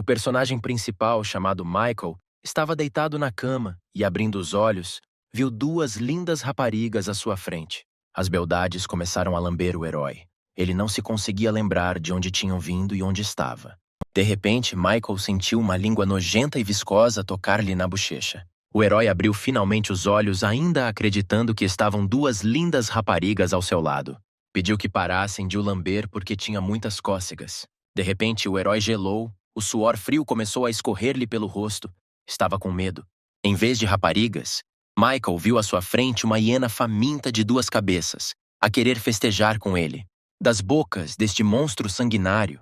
personagem principal, chamado Michael, estava deitado na cama e, abrindo os olhos, viu duas lindas raparigas à sua frente. As beldades começaram a lamber o herói. Ele não se conseguia lembrar de onde tinham vindo e onde estava. De repente, Michael sentiu uma língua nojenta e viscosa tocar-lhe na bochecha. O herói abriu finalmente os olhos, ainda acreditando que estavam duas lindas raparigas ao seu lado. Pediu que parassem de o lamber porque tinha muitas cócegas. De repente, o herói gelou, o suor frio começou a escorrer-lhe pelo rosto. Estava com medo. Em vez de raparigas, Michael viu à sua frente uma hiena faminta de duas cabeças, a querer festejar com ele. Das bocas deste monstro sanguinário,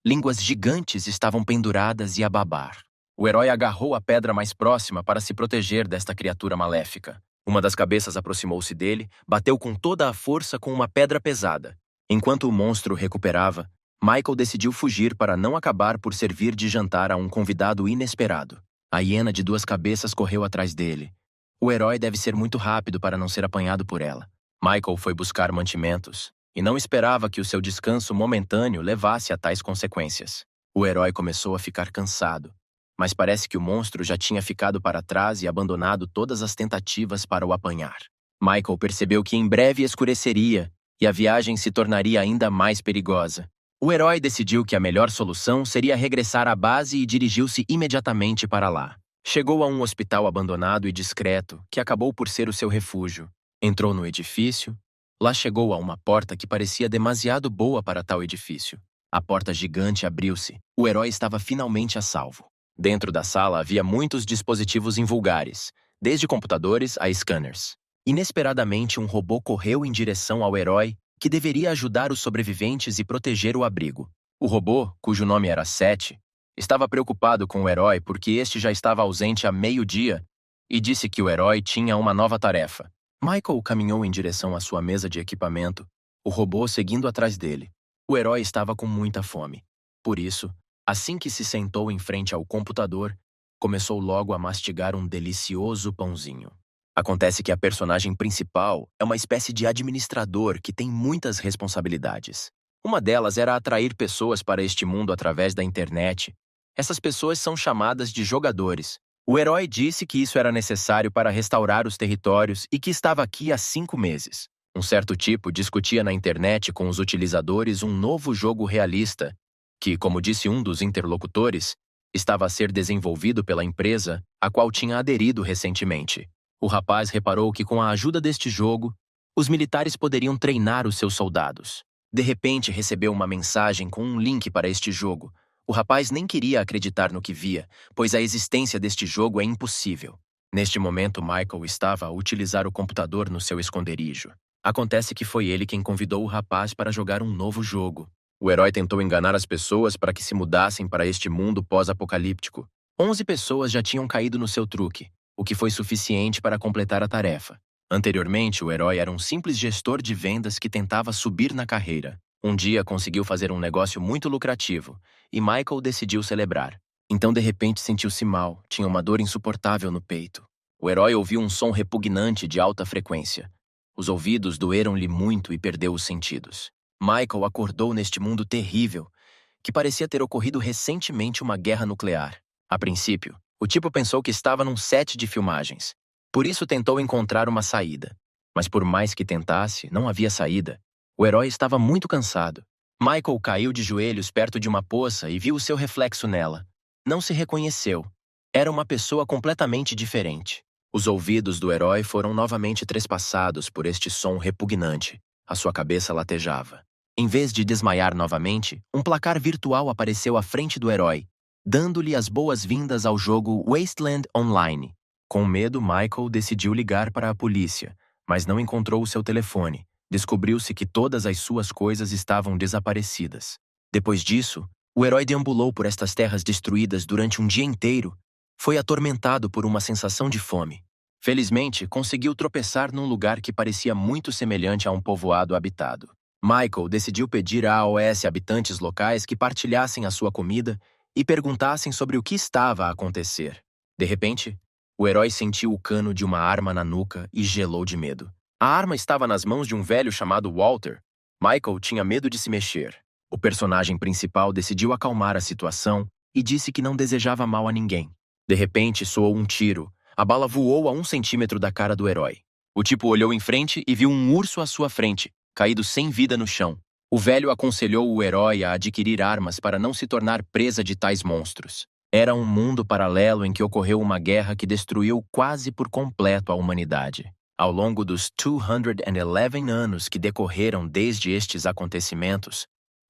línguas gigantes estavam penduradas e a babar. O herói agarrou a pedra mais próxima para se proteger desta criatura maléfica. Uma das cabeças aproximou-se dele, bateu com toda a força com uma pedra pesada. Enquanto o monstro recuperava, Michael decidiu fugir para não acabar por servir de jantar a um convidado inesperado. A hiena de duas cabeças correu atrás dele. O herói deve ser muito rápido para não ser apanhado por ela. Michael foi buscar mantimentos e não esperava que o seu descanso momentâneo levasse a tais consequências. O herói começou a ficar cansado, mas parece que o monstro já tinha ficado para trás e abandonado todas as tentativas para o apanhar. Michael percebeu que em breve escureceria e a viagem se tornaria ainda mais perigosa. O herói decidiu que a melhor solução seria regressar à base e dirigiu-se imediatamente para lá. Chegou a um hospital abandonado e discreto, que acabou por ser o seu refúgio. Entrou no edifício. Lá chegou a uma porta que parecia demasiado boa para tal edifício. A porta gigante abriu-se. O herói estava finalmente a salvo. Dentro da sala havia muitos dispositivos invulgares, desde computadores a scanners. Inesperadamente, um robô correu em direção ao herói, que deveria ajudar os sobreviventes e proteger o abrigo. O robô, cujo nome era Seth, estava preocupado com o herói porque este já estava ausente há meio-dia e disse que o herói tinha uma nova tarefa. Michael caminhou em direção à sua mesa de equipamento, o robô seguindo atrás dele. O herói estava com muita fome. Por isso, assim que se sentou em frente ao computador, começou logo a mastigar um delicioso pãozinho. Acontece que a personagem principal é uma espécie de administrador que tem muitas responsabilidades. Uma delas era atrair pessoas para este mundo através da internet. Essas pessoas são chamadas de jogadores. O herói disse que isso era necessário para restaurar os territórios e que estava aqui há 5 meses. Um certo tipo discutia na internet com os utilizadores um novo jogo realista, que, como disse um dos interlocutores, estava a ser desenvolvido pela empresa a qual tinha aderido recentemente. O rapaz reparou que, com a ajuda deste jogo, os militares poderiam treinar os seus soldados. De repente, recebeu uma mensagem com um link para este jogo. O rapaz nem queria acreditar no que via, pois a existência deste jogo é impossível. Neste momento, Michael estava a utilizar o computador no seu esconderijo. Acontece que foi ele quem convidou o rapaz para jogar um novo jogo. O herói tentou enganar as pessoas para que se mudassem para este mundo pós-apocalíptico. 11 pessoas já tinham caído no seu truque, o que foi suficiente para completar a tarefa. Anteriormente, o herói era um simples gestor de vendas que tentava subir na carreira. Um dia conseguiu fazer um negócio muito lucrativo, e Michael decidiu celebrar. Então, de repente, sentiu-se mal, tinha uma dor insuportável no peito. O herói ouviu um som repugnante de alta frequência. Os ouvidos doeram-lhe muito e perdeu os sentidos. Michael acordou neste mundo terrível, que parecia ter ocorrido recentemente uma guerra nuclear. A princípio, o tipo pensou que estava num set de filmagens. Por isso tentou encontrar uma saída. Mas por mais que tentasse, não havia saída. O herói estava muito cansado. Michael caiu de joelhos perto de uma poça e viu o seu reflexo nela. Não se reconheceu. Era uma pessoa completamente diferente. Os ouvidos do herói foram novamente trespassados por este som repugnante. A sua cabeça latejava. Em vez de desmaiar novamente, um placar virtual apareceu à frente do herói, dando-lhe as boas-vindas ao jogo Wasteland Online. Com medo, Michael decidiu ligar para a polícia, mas não encontrou o seu telefone. Descobriu-se que todas as suas coisas estavam desaparecidas. Depois disso, o herói deambulou por estas terras destruídas durante um dia inteiro. Foi atormentado por uma sensação de fome. Felizmente, conseguiu tropeçar num lugar que parecia muito semelhante a um povoado habitado. Michael decidiu pedir a AOS habitantes locais que partilhassem a sua comida e perguntassem sobre o que estava a acontecer. De repente, o herói sentiu o cano de uma arma na nuca e gelou de medo. A arma estava nas mãos de um velho chamado Walter. Michael tinha medo de se mexer. O personagem principal decidiu acalmar a situação e disse que não desejava mal a ninguém. De repente, soou um tiro. A bala voou a 1 centímetro da cara do herói. O tipo olhou em frente e viu um urso à sua frente, caído sem vida no chão. O velho aconselhou o herói a adquirir armas para não se tornar presa de tais monstros. Era um mundo paralelo em que ocorreu uma guerra que destruiu quase por completo a humanidade. Ao longo dos 211 anos que decorreram desde estes acontecimentos,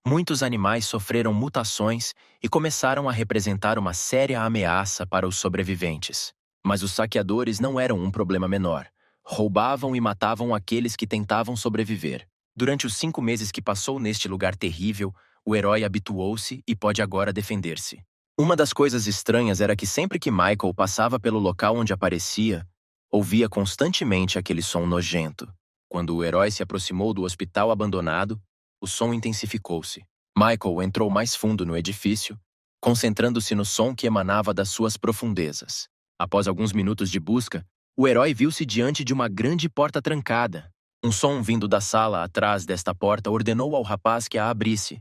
muitos animais sofreram mutações e começaram a representar uma séria ameaça para os sobreviventes. Mas os saqueadores não eram um problema menor. Roubavam e matavam aqueles que tentavam sobreviver. Durante os 5 meses que passou neste lugar terrível, o herói habituou-se e pode agora defender-se. Uma das coisas estranhas era que sempre que Michael passava pelo local onde aparecia, ouvia constantemente aquele som nojento. Quando o herói se aproximou do hospital abandonado, o som intensificou-se. Michael entrou mais fundo no edifício, concentrando-se no som que emanava das suas profundezas. Após alguns minutos de busca, o herói viu-se diante de uma grande porta trancada. Um som vindo da sala atrás desta porta ordenou ao rapaz que a abrisse.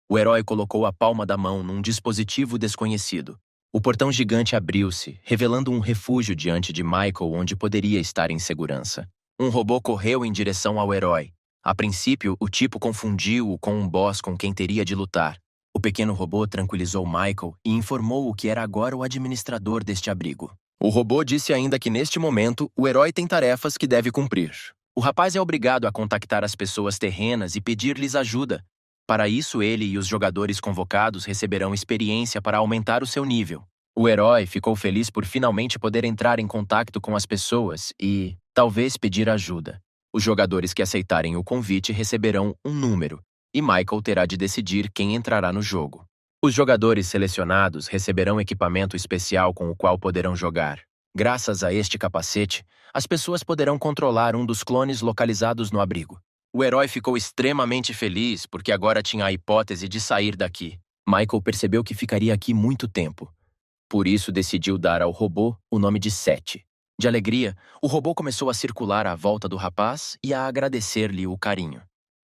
O herói colocou a palma da mão num dispositivo desconhecido. O portão gigante abriu-se, revelando um refúgio diante de Michael onde poderia estar em segurança. Um robô correu em direção ao herói. A princípio, o tipo confundiu-o com um boss com quem teria de lutar. O pequeno robô tranquilizou Michael e informou-o que era agora o administrador deste abrigo. O robô disse ainda que neste momento o herói tem tarefas que deve cumprir. O rapaz é obrigado a contactar as pessoas terrenas e pedir-lhes ajuda. Para isso, ele e os jogadores convocados receberão experiência para aumentar o seu nível. O herói ficou feliz por finalmente poder entrar em contato com as pessoas e, talvez, pedir ajuda. Os jogadores que aceitarem o convite receberão um número, e Michael terá de decidir quem entrará no jogo. Os jogadores selecionados receberão equipamento especial com o qual poderão jogar. Graças a este capacete, as pessoas poderão controlar um dos clones localizados no abrigo. O herói ficou extremamente feliz porque agora tinha a hipótese de sair daqui. Michael percebeu que ficaria aqui muito tempo. Por isso decidiu dar ao robô o nome de Seth. De alegria, o robô começou a circular à volta do rapaz e a agradecer-lhe o carinho.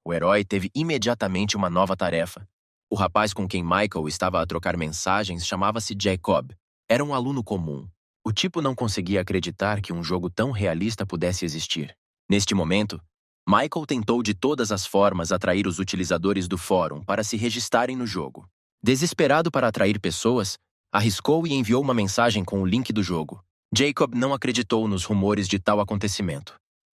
O herói teve imediatamente uma nova tarefa. O rapaz com quem Michael estava a trocar mensagens chamava-se Jacob. Era um aluno comum. O tipo não conseguia acreditar que um jogo tão realista pudesse existir. Neste momento, Michael tentou de todas as formas atrair os utilizadores do fórum para se registrarem no jogo. Desesperado para atrair pessoas, arriscou e enviou uma mensagem com o link do jogo. Jacob não acreditou nos rumores de tal acontecimento.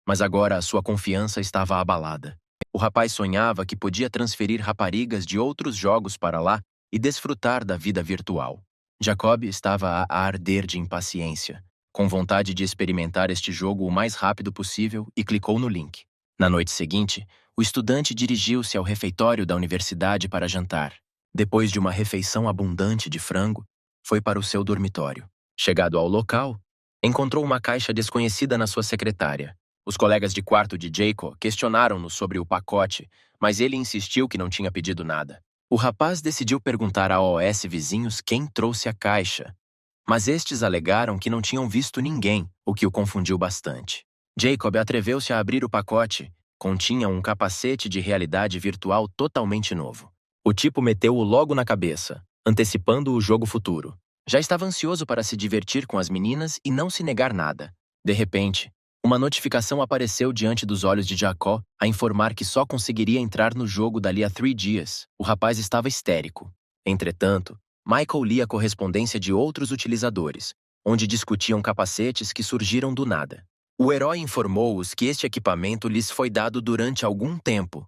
Mas agora a sua confiança estava abalada. O rapaz sonhava que podia transferir raparigas de outros jogos para lá e desfrutar da vida virtual. Jacob estava a arder de impaciência, com vontade de experimentar este jogo o mais rápido possível e clicou no link. Na noite seguinte, o estudante dirigiu-se ao refeitório da universidade para jantar. Depois de uma refeição abundante de frango, foi para o seu dormitório. Chegado ao local, encontrou uma caixa desconhecida na sua secretária. Os colegas de quarto de Jacob questionaram-no sobre o pacote, mas ele insistiu que não tinha pedido nada. O rapaz decidiu perguntar a OS vizinhos quem trouxe a caixa, mas estes alegaram que não tinham visto ninguém, o que o confundiu bastante. Jacob atreveu-se a abrir o pacote. Continha um capacete de realidade virtual totalmente novo. O tipo meteu-o logo na cabeça, antecipando o jogo futuro. Já estava ansioso para se divertir com as meninas e não se negar nada. De repente, uma notificação apareceu diante dos olhos de Jacob a informar que só conseguiria entrar no jogo dali a 3 dias. O rapaz estava histérico. Entretanto, Michael lia a correspondência de outros utilizadores, onde discutiam capacetes que surgiram do nada. O herói informou-os que este equipamento lhes foi dado durante algum tempo,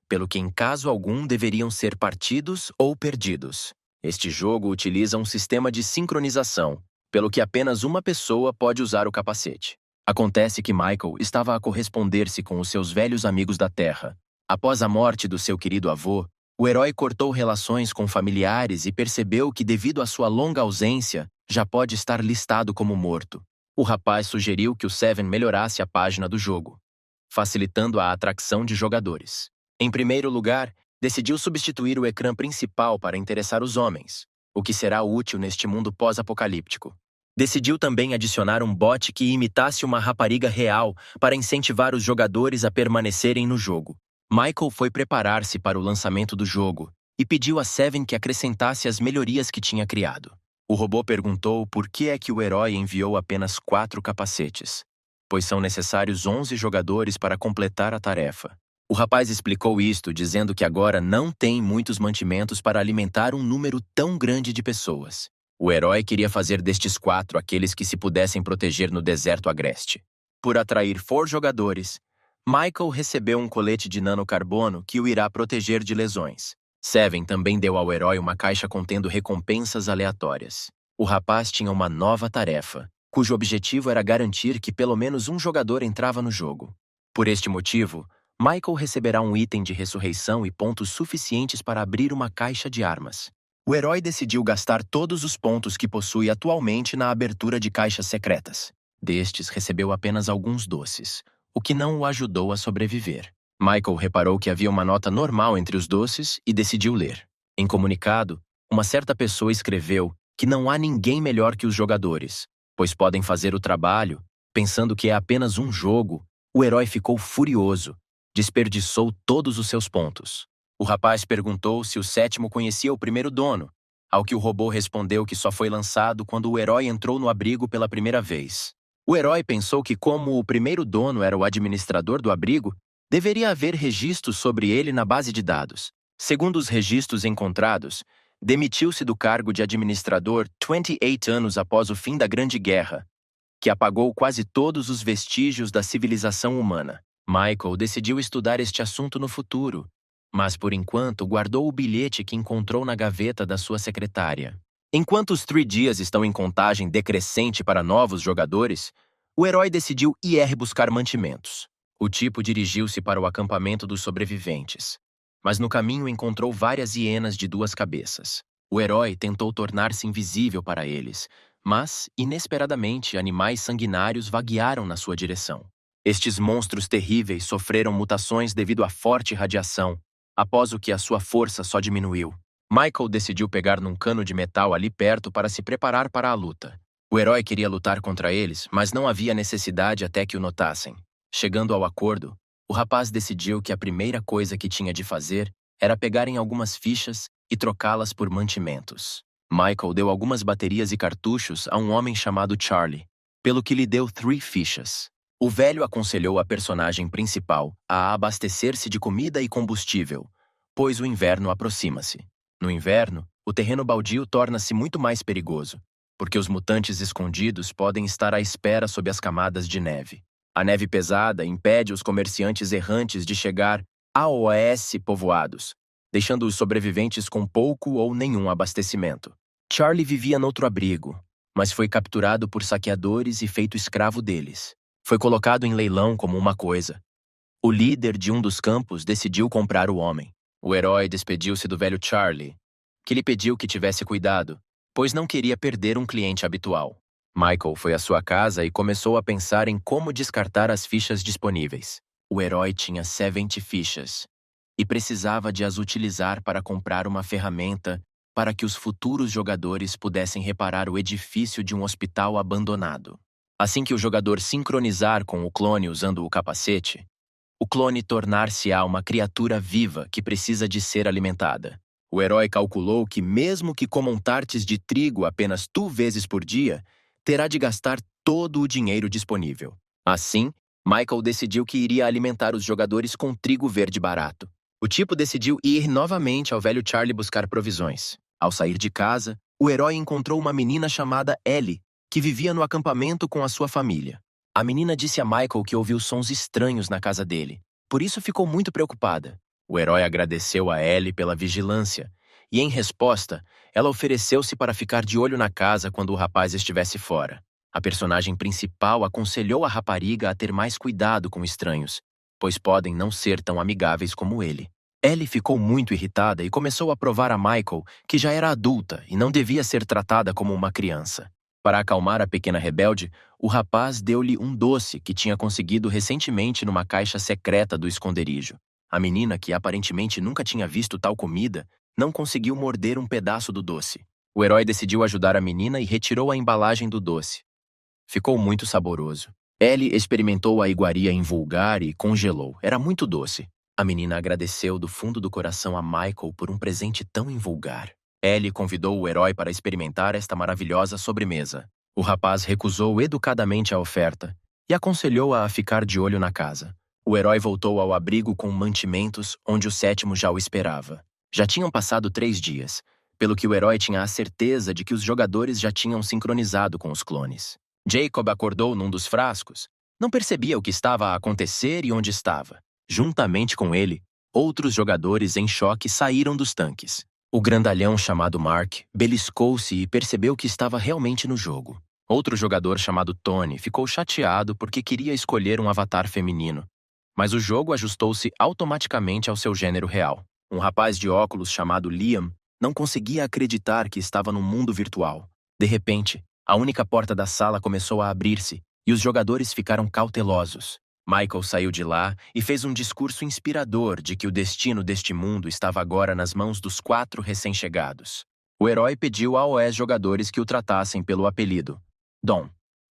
pelo que em caso algum deveriam ser partidos ou perdidos. Este jogo utiliza um sistema de sincronização, pelo que apenas uma pessoa pode usar o capacete. Acontece que Michael estava a corresponder-se com os seus velhos amigos da Terra. Após a morte do seu querido avô, o herói cortou relações com familiares e percebeu que, devido à sua longa ausência, já pode estar listado como morto. O rapaz sugeriu que o Seven melhorasse a página do jogo, facilitando a atração de jogadores. Em primeiro lugar, decidiu substituir o ecrã principal para interessar os homens, o que será útil neste mundo pós-apocalíptico. Decidiu também adicionar um bot que imitasse uma rapariga real para incentivar os jogadores a permanecerem no jogo. Michael foi preparar-se para o lançamento do jogo e pediu a Seven que acrescentasse as melhorias que tinha criado. O robô perguntou por que é que o herói enviou apenas 4 capacetes, pois são necessários 11 jogadores para completar a tarefa. O rapaz explicou isto dizendo que agora não tem muitos mantimentos para alimentar um número tão grande de pessoas. O herói queria fazer destes 4 aqueles que se pudessem proteger no deserto agreste. Por atrair 4 jogadores, Michael recebeu um colete de nanocarbono que o irá proteger de lesões. Seven também deu ao herói uma caixa contendo recompensas aleatórias. O rapaz tinha uma nova tarefa, cujo objetivo era garantir que pelo menos um jogador entrava no jogo. Por este motivo, Michael receberá um item de ressurreição e pontos suficientes para abrir uma caixa de armas. O herói decidiu gastar todos os pontos que possui atualmente na abertura de caixas secretas. Destes, recebeu apenas alguns doces, o que não o ajudou a sobreviver. Michael reparou que havia uma nota normal entre os doces e decidiu ler. Em comunicado, uma certa pessoa escreveu que não há ninguém melhor que os jogadores, pois podem fazer o trabalho. Pensando que é apenas um jogo, o herói ficou furioso. Desperdiçou todos os seus pontos. O rapaz perguntou se o 7º conhecia o primeiro dono, ao que o robô respondeu que só foi lançado quando o herói entrou no abrigo pela primeira vez. O herói pensou que, como o primeiro dono era o administrador do abrigo, deveria haver registros sobre ele na base de dados. Segundo os registros encontrados, demitiu-se do cargo de administrador 28 anos após o fim da Grande Guerra, que apagou quase todos os vestígios da civilização humana. Michael decidiu estudar este assunto no futuro, mas por enquanto guardou o bilhete que encontrou na gaveta da sua secretária. Enquanto os 3 dias estão em contagem decrescente para novos jogadores, o herói decidiu ir buscar mantimentos. O tipo dirigiu-se para o acampamento dos sobreviventes, mas no caminho encontrou várias hienas de 2 cabeças. O herói tentou tornar-se invisível para eles, mas, inesperadamente, animais sanguinários vaguearam na sua direção. Estes monstros terríveis sofreram mutações devido à forte radiação, após o que a sua força só diminuiu. Michael decidiu pegar num cano de metal ali perto para se preparar para a luta. O herói queria lutar contra eles, mas não havia necessidade até que o notassem. Chegando ao acordo, o rapaz decidiu que a primeira coisa que tinha de fazer era pegar em algumas fichas e trocá-las por mantimentos. Michael deu algumas baterias e cartuchos a um homem chamado Charlie, pelo que lhe deu 3 fichas. O velho aconselhou a personagem principal a abastecer-se de comida e combustível, pois o inverno aproxima-se. No inverno, o terreno baldio torna-se muito mais perigoso, porque os mutantes escondidos podem estar à espera sob as camadas de neve. A neve pesada impede os comerciantes errantes de chegar a OS povoados, deixando os sobreviventes com pouco ou nenhum abastecimento. Charlie vivia noutro abrigo, mas foi capturado por saqueadores e feito escravo deles. Foi colocado em leilão como uma coisa. O líder de um dos campos decidiu comprar o homem. O herói despediu-se do velho Charlie, que lhe pediu que tivesse cuidado, pois não queria perder um cliente habitual. Michael foi à sua casa e começou a pensar em como descartar as fichas disponíveis. O herói tinha 70 fichas e precisava de as utilizar para comprar uma ferramenta para que os futuros jogadores pudessem reparar o edifício de um hospital abandonado. Assim que o jogador sincronizar com o clone usando o capacete, o clone tornar-se-á uma criatura viva que precisa de ser alimentada. O herói calculou que mesmo que comam tartes de trigo apenas 2 vezes por dia, terá de gastar todo o dinheiro disponível. Assim, Michael decidiu que iria alimentar os jogadores com trigo verde barato. O tipo decidiu ir novamente ao velho Charlie buscar provisões. Ao sair de casa, o herói encontrou uma menina chamada Ellie, que vivia no acampamento com a sua família. A menina disse a Michael que ouviu sons estranhos na casa dele, por isso ficou muito preocupada. O herói agradeceu a Ellie pela vigilância, e em resposta, ela ofereceu-se para ficar de olho na casa quando o rapaz estivesse fora. A personagem principal aconselhou a rapariga a ter mais cuidado com estranhos, pois podem não ser tão amigáveis como ele. Ellie ficou muito irritada e começou a provar a Michael que já era adulta e não devia ser tratada como uma criança. Para acalmar a pequena rebelde, o rapaz deu-lhe um doce que tinha conseguido recentemente numa caixa secreta do esconderijo. A menina, que aparentemente nunca tinha visto tal comida, não conseguiu morder um pedaço do doce. O herói decidiu ajudar a menina e retirou a embalagem do doce. Ficou muito saboroso. Ellie experimentou a iguaria em vulgar e congelou. Era muito doce. A menina agradeceu do fundo do coração a Michael por um presente tão invulgar. Ellie convidou o herói para experimentar esta maravilhosa sobremesa. O rapaz recusou educadamente a oferta e aconselhou-a a ficar de olho na casa. O herói voltou ao abrigo com mantimentos onde o sétimo já o esperava. Já tinham passado 3 dias, pelo que o herói tinha a certeza de que os jogadores já tinham sincronizado com os clones. Jacob acordou num dos frascos. Não percebia o que estava a acontecer e onde estava. Juntamente com ele, outros jogadores em choque saíram dos tanques. O grandalhão chamado Mark beliscou-se e percebeu que estava realmente no jogo. Outro jogador chamado Tony ficou chateado porque queria escolher um avatar feminino, mas o jogo ajustou-se automaticamente ao seu gênero real. Um rapaz de óculos chamado Liam não conseguia acreditar que estava num mundo virtual. De repente, a única porta da sala começou a abrir-se e os jogadores ficaram cautelosos. Michael saiu de lá e fez um discurso inspirador de que o destino deste mundo estava agora nas mãos dos 4 recém-chegados. O herói pediu aos jogadores que o tratassem pelo apelido, Dom,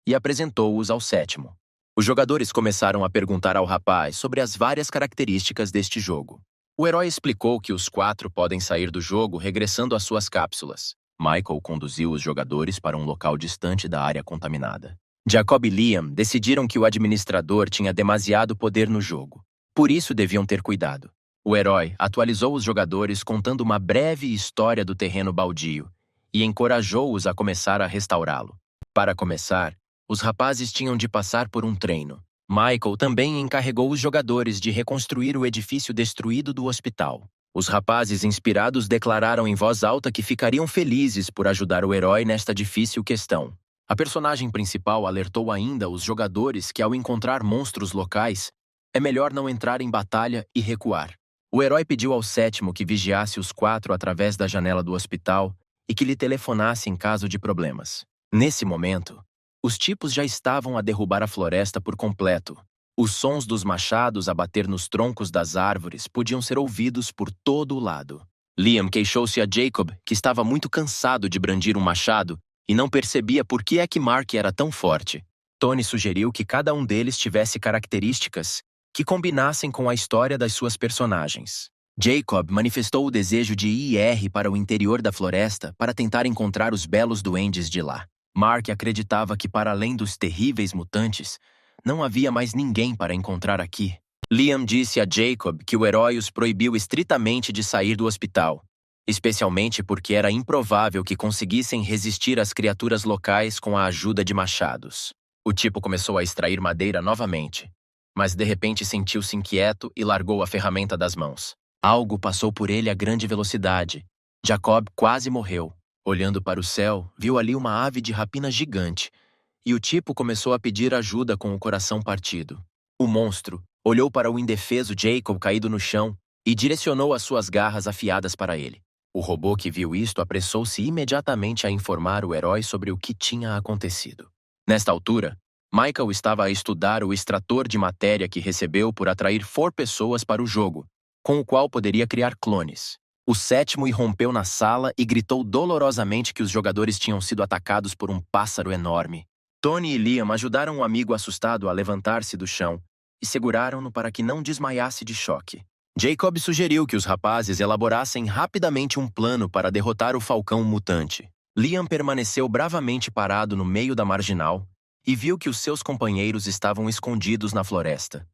e apresentou-os ao sétimo. Os jogadores começaram a perguntar ao rapaz sobre as várias características deste jogo. O herói explicou que os 4 podem sair do jogo regressando às suas cápsulas. Michael conduziu os jogadores para um local distante da área contaminada. Jacob e Liam decidiram que o administrador tinha demasiado poder no jogo. Por isso deviam ter cuidado. O herói atualizou os jogadores contando uma breve história do terreno baldio e encorajou-os a começar a restaurá-lo. Para começar, os rapazes tinham de passar por um treino. Michael também encarregou os jogadores de reconstruir o edifício destruído do hospital. Os rapazes inspirados declararam em voz alta que ficariam felizes por ajudar o herói nesta difícil questão. A personagem principal alertou ainda os jogadores que, ao encontrar monstros locais, é melhor não entrar em batalha e recuar. O herói pediu ao sétimo que vigiasse os 4 através da janela do hospital e que lhe telefonasse em caso de problemas. Nesse momento, os tipos já estavam a derrubar a floresta por completo. Os sons dos machados a bater nos troncos das árvores podiam ser ouvidos por todo o lado. Liam queixou-se a Jacob que estava muito cansado de brandir um machado e não percebia por que é que Mark era tão forte. Tony sugeriu que cada um deles tivesse características que combinassem com a história das suas personagens. Jacob manifestou o desejo de ir para o interior da floresta para tentar encontrar os belos duendes de lá. Mark acreditava que, para além dos terríveis mutantes, não havia mais ninguém para encontrar aqui. Liam disse a Jacob que o herói os proibiu estritamente de sair do hospital, especialmente porque era improvável que conseguissem resistir às criaturas locais com a ajuda de machados. O tipo começou a extrair madeira novamente, mas de repente sentiu-se inquieto e largou a ferramenta das mãos. Algo passou por ele a grande velocidade. Jacob quase morreu. Olhando para o céu, viu ali uma ave de rapina gigante, e o tipo começou a pedir ajuda com o coração partido. O monstro olhou para o indefeso Jacob caído no chão e direcionou as suas garras afiadas para ele. O robô que viu isto apressou-se imediatamente a informar o herói sobre o que tinha acontecido. Nesta altura, Michael estava a estudar o extrator de matéria que recebeu por atrair 4 pessoas para o jogo, com o qual poderia criar clones. O sétimo irrompeu na sala e gritou dolorosamente que os jogadores tinham sido atacados por um pássaro enorme. Tony e Liam ajudaram o amigo assustado a levantar-se do chão e seguraram-no para que não desmaiasse de choque. Jacob sugeriu que os rapazes elaborassem rapidamente um plano para derrotar o falcão mutante. Liam permaneceu bravamente parado no meio da marginal e viu que os seus companheiros estavam escondidos na floresta.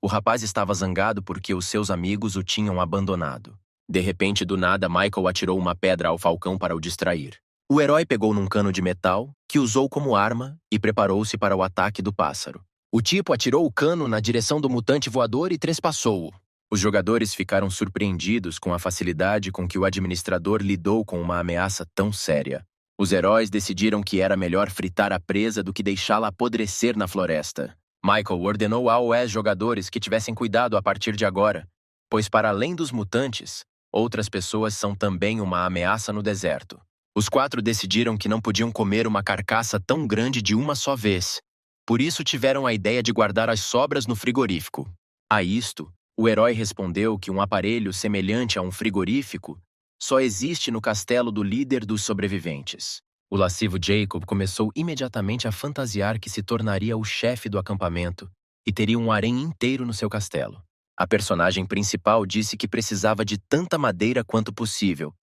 O rapaz estava zangado porque os seus amigos o tinham abandonado. De repente, do nada, Michael atirou uma pedra ao falcão para o distrair. O herói pegou num cano de metal, que usou como arma, e preparou-se para o ataque do pássaro. O tipo atirou o cano na direção do mutante voador e trespassou-o. Os jogadores ficaram surpreendidos com a facilidade com que o administrador lidou com uma ameaça tão séria. Os heróis decidiram que era melhor fritar a presa do que deixá-la apodrecer na floresta. Michael ordenou aos jogadores que tivessem cuidado a partir de agora, pois para além dos mutantes, outras pessoas são também uma ameaça no deserto. Os 4 decidiram que não podiam comer uma carcaça tão grande de uma só vez. Por isso tiveram a ideia de guardar as sobras no frigorífico. A isto, o herói respondeu que um aparelho semelhante a um frigorífico só existe no castelo do líder dos sobreviventes. O lascivo Jacob começou imediatamente a fantasiar que se tornaria o chefe do acampamento e teria um harém inteiro no seu castelo. A personagem principal disse que precisava de tanta madeira quanto possível,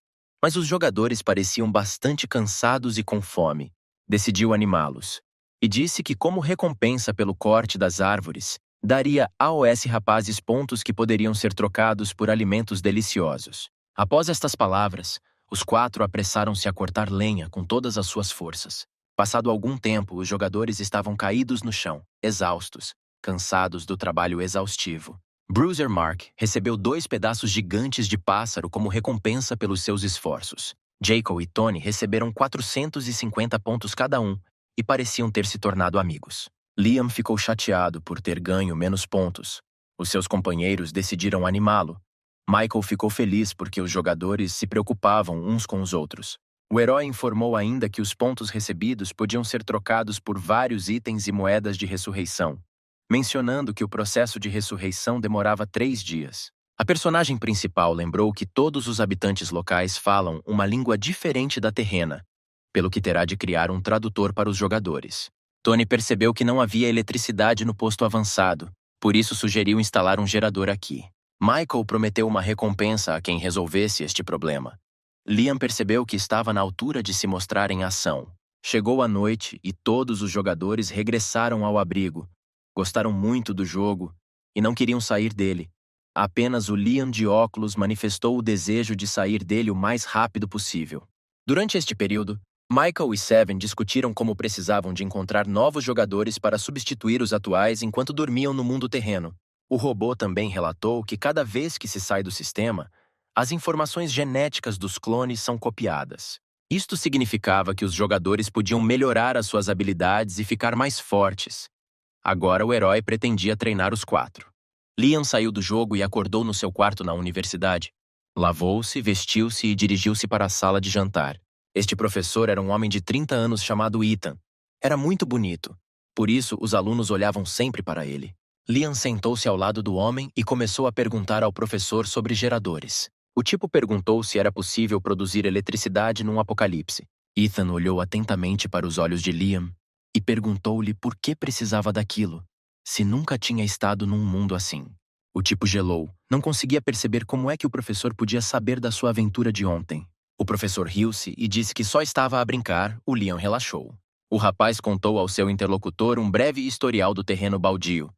mas os jogadores pareciam bastante cansados e com fome. Decidiu animá-los e disse que, como recompensa pelo corte das árvores, daria aos rapazes pontos que poderiam ser trocados por alimentos deliciosos. Após estas palavras, os 4 apressaram-se a cortar lenha com todas as suas forças. Passado algum tempo, os jogadores estavam caídos no chão, exaustos, cansados do trabalho exaustivo. Bruiser Mark recebeu 2 pedaços gigantes de pássaro como recompensa pelos seus esforços. Jacob e Tony receberam 450 pontos cada um e pareciam ter se tornado amigos. Liam ficou chateado por ter ganho menos pontos. Os seus companheiros decidiram animá-lo. Michael ficou feliz porque os jogadores se preocupavam uns com os outros. O herói informou ainda que os pontos recebidos podiam ser trocados por vários itens e moedas de ressurreição, mencionando que o processo de ressurreição demorava 3 dias. A personagem principal lembrou que todos os habitantes locais falam uma língua diferente da terrena, pelo que terá de criar um tradutor para os jogadores. Tony percebeu que não havia eletricidade no posto avançado, por isso sugeriu instalar um gerador aqui. Michael prometeu uma recompensa a quem resolvesse este problema. Liam percebeu que estava na altura de se mostrar em ação. Chegou a noite e todos os jogadores regressaram ao abrigo. Gostaram muito do jogo e não queriam sair dele. Apenas o Liam de óculos manifestou o desejo de sair dele o mais rápido possível. Durante este período, Michael e Seven discutiram como precisavam de encontrar novos jogadores para substituir os atuais enquanto dormiam no mundo terreno. O robô também relatou que cada vez que se sai do sistema, as informações genéticas dos clones são copiadas. Isto significava que os jogadores podiam melhorar as suas habilidades e ficar mais fortes. Agora o herói pretendia treinar os 4. Liam saiu do jogo e acordou no seu quarto na universidade. Lavou-se, vestiu-se e dirigiu-se para a sala de jantar. Este professor era um homem de 30 anos chamado Ethan. Era muito bonito, por isso os alunos olhavam sempre para ele. Liam sentou-se ao lado do homem e começou a perguntar ao professor sobre geradores. O tipo perguntou se era possível produzir eletricidade num apocalipse. Ethan olhou atentamente para os olhos de Liam e perguntou-lhe por que precisava daquilo, se nunca tinha estado num mundo assim. O tipo gelou. Não conseguia perceber como é que o professor podia saber da sua aventura de ontem. O professor riu-se e disse que só estava a brincar. O Liam relaxou. O rapaz contou ao seu interlocutor um breve historial do terreno baldio.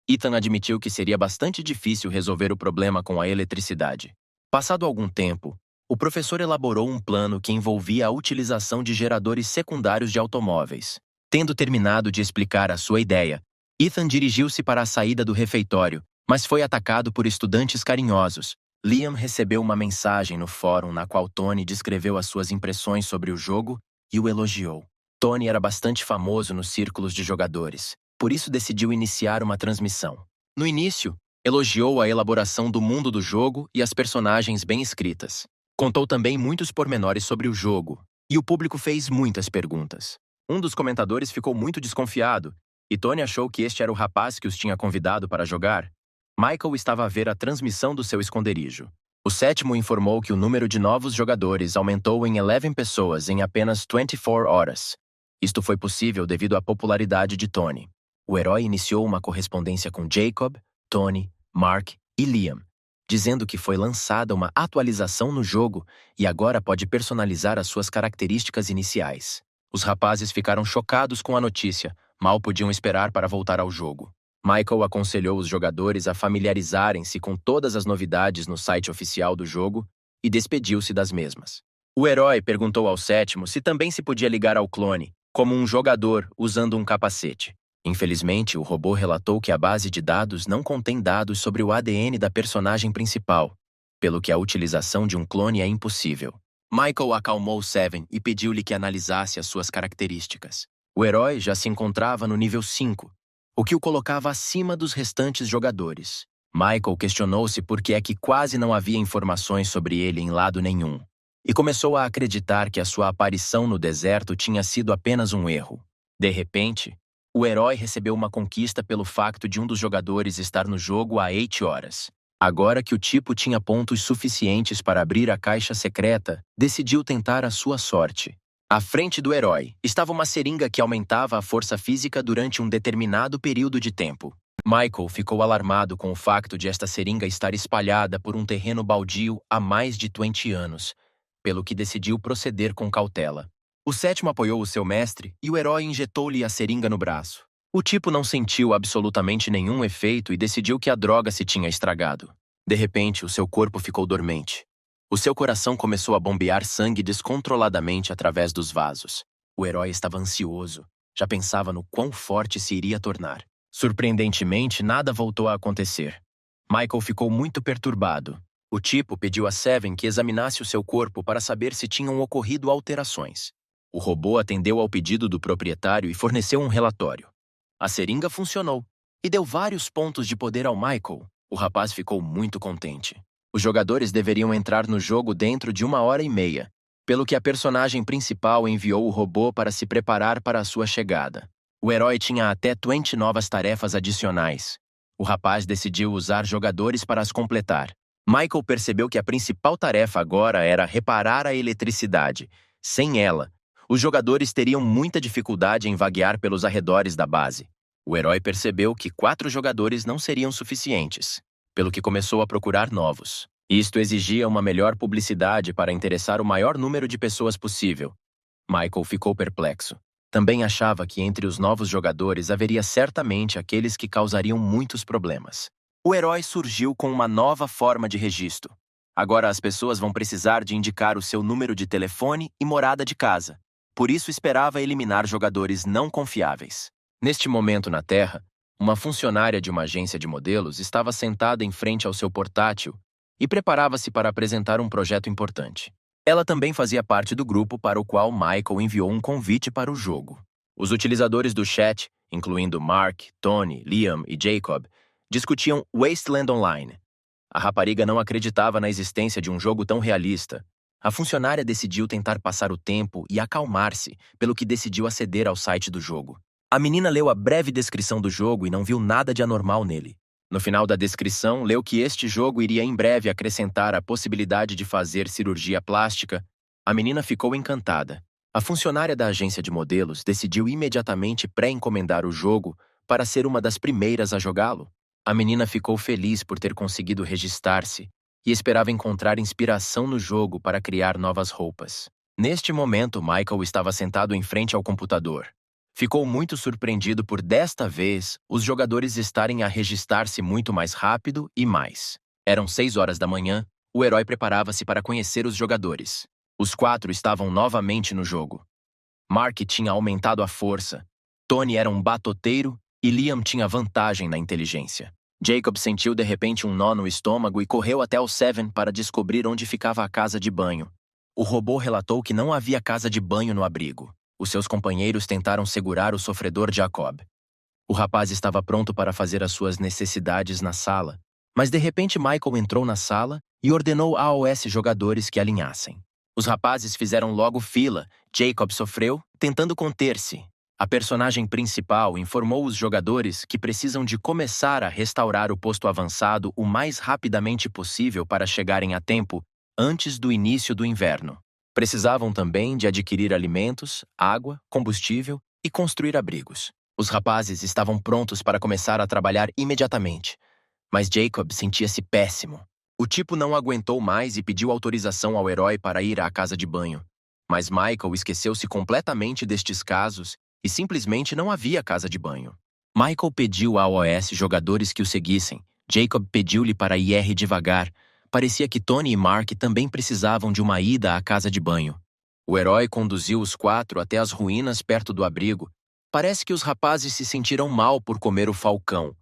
Ethan admitiu que seria bastante difícil resolver o problema com a eletricidade. Passado algum tempo, o professor elaborou um plano que envolvia a utilização de geradores secundários de automóveis. Tendo terminado de explicar a sua ideia, Ethan dirigiu-se para a saída do refeitório, mas foi atacado por estudantes carinhosos. Liam recebeu uma mensagem no fórum na qual Tony descreveu as suas impressões sobre o jogo e o elogiou. Tony era bastante famoso nos círculos de jogadores, por isso decidiu iniciar uma transmissão. No início, elogiou a elaboração do mundo do jogo e as personagens bem escritas. Contou também muitos pormenores sobre o jogo, e o público fez muitas perguntas. Um dos comentadores ficou muito desconfiado, e Tony achou que este era o rapaz que os tinha convidado para jogar. Michael estava a ver a transmissão do seu esconderijo. O 7º informou que o número de novos jogadores aumentou em 11 pessoas em apenas 24 horas. Isto foi possível devido à popularidade de Tony. O herói iniciou uma correspondência com Jacob, Tony, Mark e Liam, dizendo que foi lançada uma atualização no jogo e agora pode personalizar as suas características iniciais. Os rapazes ficaram chocados com a notícia, mal podiam esperar para voltar ao jogo. Michael aconselhou os jogadores a familiarizarem-se com todas as novidades no site oficial do jogo e despediu-se das mesmas. O herói perguntou ao 7º se também se podia ligar ao clone, como um jogador usando um capacete. Infelizmente, o robô relatou que a base de dados não contém dados sobre o ADN da personagem principal, pelo que a utilização de um clone é impossível. Michael acalmou Seven e pediu-lhe que analisasse as suas características. O herói já se encontrava no nível 5, o que o colocava acima dos restantes jogadores. Michael questionou-se por que é que quase não havia informações sobre ele em lado nenhum, e começou a acreditar que a sua aparição no deserto tinha sido apenas um erro. De repente, o herói recebeu uma conquista pelo facto de um dos jogadores estar no jogo há 8 horas. Agora que o tipo tinha pontos suficientes para abrir a caixa secreta, decidiu tentar a sua sorte. À frente do herói estava uma seringa que aumentava a força física durante um determinado período de tempo. Michael ficou alarmado com o facto de esta seringa estar espalhada por um terreno baldio há mais de 20 anos, pelo que decidiu proceder com cautela. O sétimo apoiou o seu mestre e o herói injetou-lhe a seringa no braço. O tipo não sentiu absolutamente nenhum efeito e decidiu que a droga se tinha estragado. De repente, o seu corpo ficou dormente. O seu coração começou a bombear sangue descontroladamente através dos vasos. O herói estava ansioso. Já pensava no quão forte se iria tornar. Surpreendentemente, nada voltou a acontecer. Michael ficou muito perturbado. O tipo pediu a Seven que examinasse o seu corpo para saber se tinham ocorrido alterações. O robô atendeu ao pedido do proprietário e forneceu um relatório. A seringa funcionou e deu vários pontos de poder ao Michael. O rapaz ficou muito contente. Os jogadores deveriam entrar no jogo dentro de 1h30, pelo que a personagem principal enviou o robô para se preparar para a sua chegada. O herói tinha até 20 novas tarefas adicionais. O rapaz decidiu usar jogadores para as completar. Michael percebeu que a principal tarefa agora era reparar a eletricidade. Sem ela, os jogadores teriam muita dificuldade em vaguear pelos arredores da base. O herói percebeu que 4 jogadores não seriam suficientes, pelo que começou a procurar novos. Isto exigia uma melhor publicidade para interessar o maior número de pessoas possível. Michael ficou perplexo. Também achava que entre os novos jogadores haveria certamente aqueles que causariam muitos problemas. O herói surgiu com uma nova forma de registro. Agora as pessoas vão precisar de indicar o seu número de telefone e morada de casa. Por isso esperava eliminar jogadores não confiáveis. Neste momento na Terra, uma funcionária de uma agência de modelos estava sentada em frente ao seu portátil e preparava-se para apresentar um projeto importante. Ela também fazia parte do grupo para o qual Michael enviou um convite para o jogo. Os utilizadores do chat, incluindo Mark, Tony, Liam e Jacob, discutiam Wasteland Online. A rapariga não acreditava na existência de um jogo tão realista. A funcionária decidiu tentar passar o tempo e acalmar-se, pelo que decidiu aceder ao site do jogo. A menina leu a breve descrição do jogo e não viu nada de anormal nele. No final da descrição, leu que este jogo iria em breve acrescentar a possibilidade de fazer cirurgia plástica. A menina ficou encantada. A funcionária da agência de modelos decidiu imediatamente pré-encomendar o jogo para ser uma das primeiras a jogá-lo. A menina ficou feliz por ter conseguido registrar-se e esperava encontrar inspiração no jogo para criar novas roupas. Neste momento, Michael estava sentado em frente ao computador. Ficou muito surpreendido por, desta vez, os jogadores estarem a registrar-se muito mais rápido e mais. Eram 6 horas da manhã, o herói preparava-se para conhecer os jogadores. Os 4 estavam novamente no jogo. Mark tinha aumentado a força, Tony era um batoteiro e Liam tinha vantagem na inteligência. Jacob sentiu de repente um nó no estômago e correu até o Seven para descobrir onde ficava a casa de banho. O robô relatou que não havia casa de banho no abrigo. Os seus companheiros tentaram segurar o sofredor Jacob. O rapaz estava pronto para fazer as suas necessidades na sala, mas de repente Michael entrou na sala e ordenou aos jogadores que alinhassem. Os rapazes fizeram logo fila. Jacob sofreu, tentando conter-se. A personagem principal informou os jogadores que precisam de começar a restaurar o posto avançado o mais rapidamente possível para chegarem a tempo antes do início do inverno. Precisavam também de adquirir alimentos, água, combustível e construir abrigos. Os rapazes estavam prontos para começar a trabalhar imediatamente, mas Jacob sentia-se péssimo. O tipo não aguentou mais e pediu autorização ao herói para ir à casa de banho. Mas Michael esqueceu-se completamente destes casos e simplesmente não havia casa de banho. Michael pediu aos jogadores que o seguissem. Jacob pediu-lhe para ir devagar. Parecia que Tony e Mark também precisavam de uma ida à casa de banho. O herói conduziu os 4 até as ruínas perto do abrigo. Parece que os rapazes se sentiram mal por comer o falcão.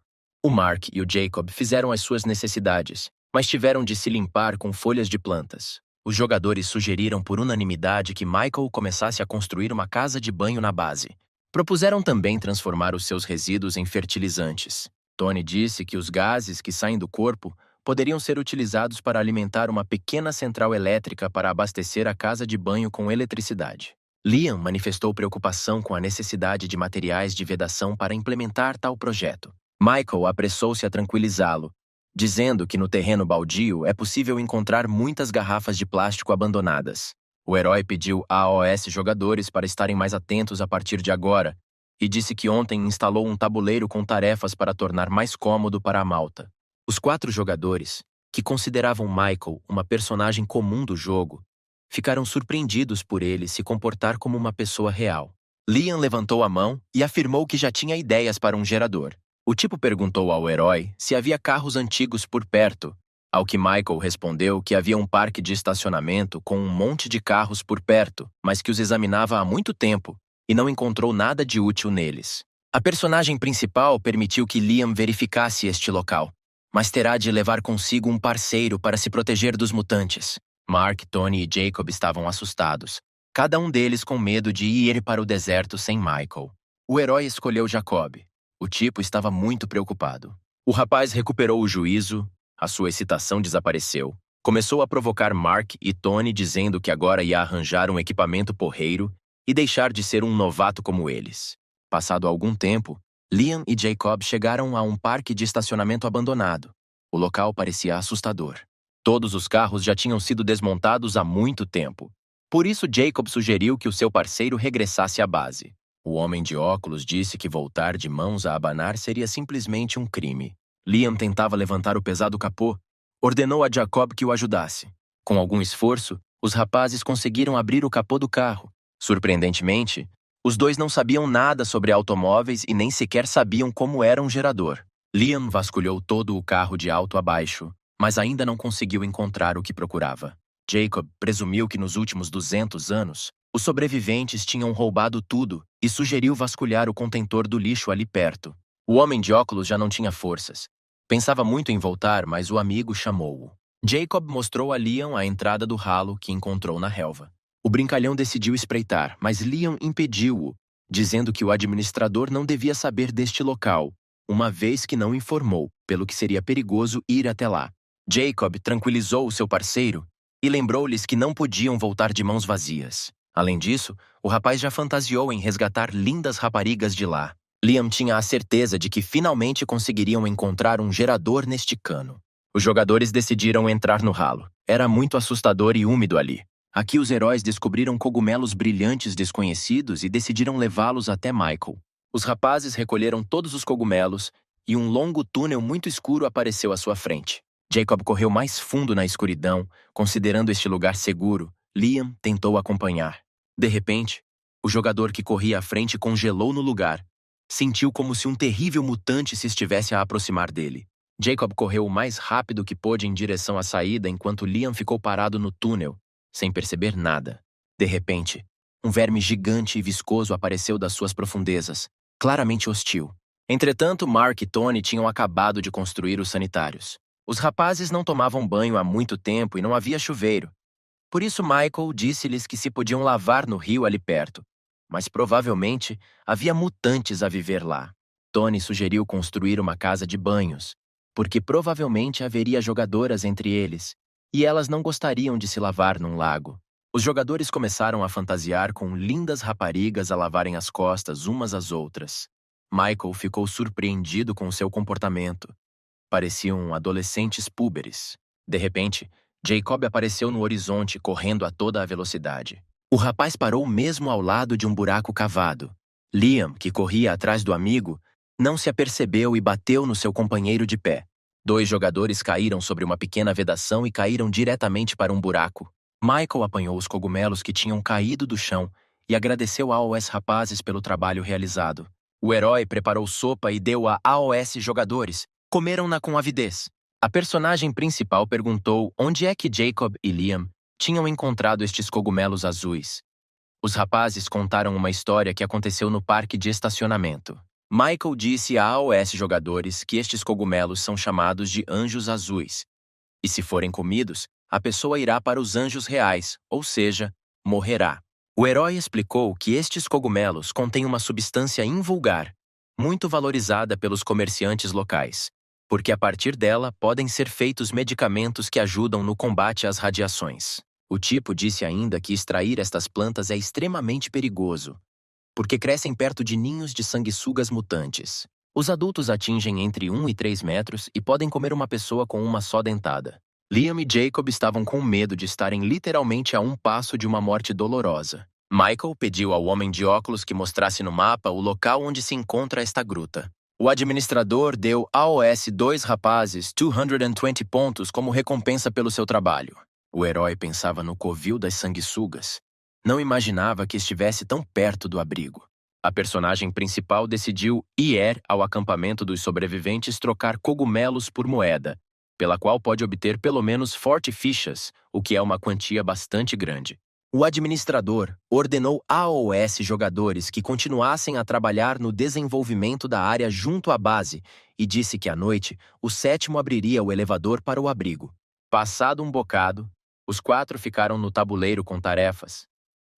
O Mark e o Jacob fizeram as suas necessidades, mas tiveram de se limpar com folhas de plantas. Os jogadores sugeriram por unanimidade que Michael começasse a construir uma casa de banho na base. Propuseram também transformar os seus resíduos em fertilizantes. Tony disse que os gases que saem do corpo poderiam ser utilizados para alimentar uma pequena central elétrica para abastecer a casa de banho com eletricidade. Liam manifestou preocupação com a necessidade de materiais de vedação para implementar tal projeto. Michael apressou-se a tranquilizá-lo, dizendo que no terreno baldio é possível encontrar muitas garrafas de plástico abandonadas. O herói pediu aos jogadores para estarem mais atentos a partir de agora e disse que ontem instalou um tabuleiro com tarefas para tornar mais cômodo para a malta. Os 4 jogadores, que consideravam Michael uma personagem comum do jogo, ficaram surpreendidos por ele se comportar como uma pessoa real. Liam levantou a mão e afirmou que já tinha ideias para um gerador. O tipo perguntou ao herói se havia carros antigos por perto, ao que Michael respondeu que havia um parque de estacionamento com um monte de carros por perto, mas que os examinava há muito tempo e não encontrou nada de útil neles. A personagem principal permitiu que Liam verificasse este local, mas terá de levar consigo um parceiro para se proteger dos mutantes. Mark, Tony e Jacob estavam assustados, cada um deles com medo de ir para o deserto sem Michael. O herói escolheu Jacob. O tipo estava muito preocupado. O rapaz recuperou o juízo, a sua excitação desapareceu. Começou a provocar Mark e Tony dizendo que agora ia arranjar um equipamento porreiro e deixar de ser um novato como eles. Passado algum tempo, Liam e Jacob chegaram a um parque de estacionamento abandonado. O local parecia assustador. Todos os carros já tinham sido desmontados há muito tempo. Por isso, Jacob sugeriu que o seu parceiro regressasse à base. O homem de óculos disse que voltar de mãos a abanar seria simplesmente um crime. Liam tentava levantar o pesado capô. Ordenou a Jacob que o ajudasse. Com algum esforço, os rapazes conseguiram abrir o capô do carro. Surpreendentemente, os dois não sabiam nada sobre automóveis e nem sequer sabiam como era um gerador. Liam vasculhou todo o carro de alto a baixo, mas ainda não conseguiu encontrar o que procurava. Jacob presumiu que nos últimos 200 anos, os sobreviventes tinham roubado tudo e sugeriu vasculhar o contentor do lixo ali perto. O homem de óculos já não tinha forças. Pensava muito em voltar, mas o amigo chamou-o. Jacob mostrou a Liam a entrada do ralo que encontrou na relva. O brincalhão decidiu espreitar, mas Liam impediu-o, dizendo que o administrador não devia saber deste local, uma vez que não informou, pelo que seria perigoso ir até lá. Jacob tranquilizou o seu parceiro e lembrou-lhes que não podiam voltar de mãos vazias. Além disso, o rapaz já fantasiou em resgatar lindas raparigas de lá. Liam tinha a certeza de que finalmente conseguiriam encontrar um gerador neste cano. Os jogadores decidiram entrar no ralo. Era muito assustador e úmido ali. Aqui os heróis descobriram cogumelos brilhantes desconhecidos e decidiram levá-los até Michael. Os rapazes recolheram todos os cogumelos e um longo túnel muito escuro apareceu à sua frente. Jacob correu mais fundo na escuridão, considerando este lugar seguro. Liam tentou acompanhar. De repente, o jogador que corria à frente congelou no lugar. Sentiu como se um terrível mutante se estivesse a aproximar dele. Jacob correu o mais rápido que pôde em direção à saída enquanto Liam ficou parado no túnel, sem perceber nada. De repente, um verme gigante e viscoso apareceu das suas profundezas, claramente hostil. Entretanto, Mark e Tony tinham acabado de construir os sanitários. Os rapazes não tomavam banho há muito tempo e não havia chuveiro. Por isso Michael disse-lhes que se podiam lavar no rio ali perto, mas provavelmente havia mutantes a viver lá. Tony sugeriu construir uma casa de banhos, porque provavelmente haveria jogadoras entre eles, e elas não gostariam de se lavar num lago. Os jogadores começaram a fantasiar com lindas raparigas a lavarem as costas umas às outras. Michael ficou surpreendido com seu comportamento. Pareciam adolescentes púberes. De repente, Jacob apareceu no horizonte correndo a toda a velocidade. O rapaz parou mesmo ao lado de um buraco cavado. Liam, que corria atrás do amigo, não se apercebeu e bateu no seu companheiro de pé. 2 jogadores caíram sobre uma pequena vedação e caíram diretamente para um buraco. Michael apanhou os cogumelos que tinham caído do chão e agradeceu aos rapazes pelo trabalho realizado. O herói preparou sopa e deu-a aos jogadores. Comeram-na com avidez. A personagem principal perguntou onde é que Jacob e Liam tinham encontrado estes cogumelos azuis. Os rapazes contaram uma história que aconteceu no parque de estacionamento. Michael disse aos jogadores que estes cogumelos são chamados de anjos azuis. E se forem comidos, a pessoa irá para os anjos reais, ou seja, morrerá. O herói explicou que estes cogumelos contêm uma substância invulgar, muito valorizada pelos comerciantes locais, porque a partir dela podem ser feitos medicamentos que ajudam no combate às radiações. O tipo disse ainda que extrair estas plantas é extremamente perigoso, porque crescem perto de ninhos de sanguessugas mutantes. Os adultos atingem entre 1 e 3 metros e podem comer uma pessoa com uma só dentada. Liam e Jacob estavam com medo de estarem literalmente a um passo de uma morte dolorosa. Michael pediu ao homem de óculos que mostrasse no mapa o local onde se encontra esta gruta. O administrador deu aos dois rapazes 220 pontos como recompensa pelo seu trabalho. O herói pensava no covil das sanguessugas. Não imaginava que estivesse tão perto do abrigo. A personagem principal decidiu ir ao acampamento dos sobreviventes trocar cogumelos por moeda, pela qual pode obter pelo menos 40 fichas, o que é uma quantia bastante grande. O administrador ordenou aos jogadores que continuassem a trabalhar no desenvolvimento da área junto à base e disse que à noite o sétimo abriria o elevador para o abrigo. Passado um bocado, os 4 ficaram no tabuleiro com tarefas.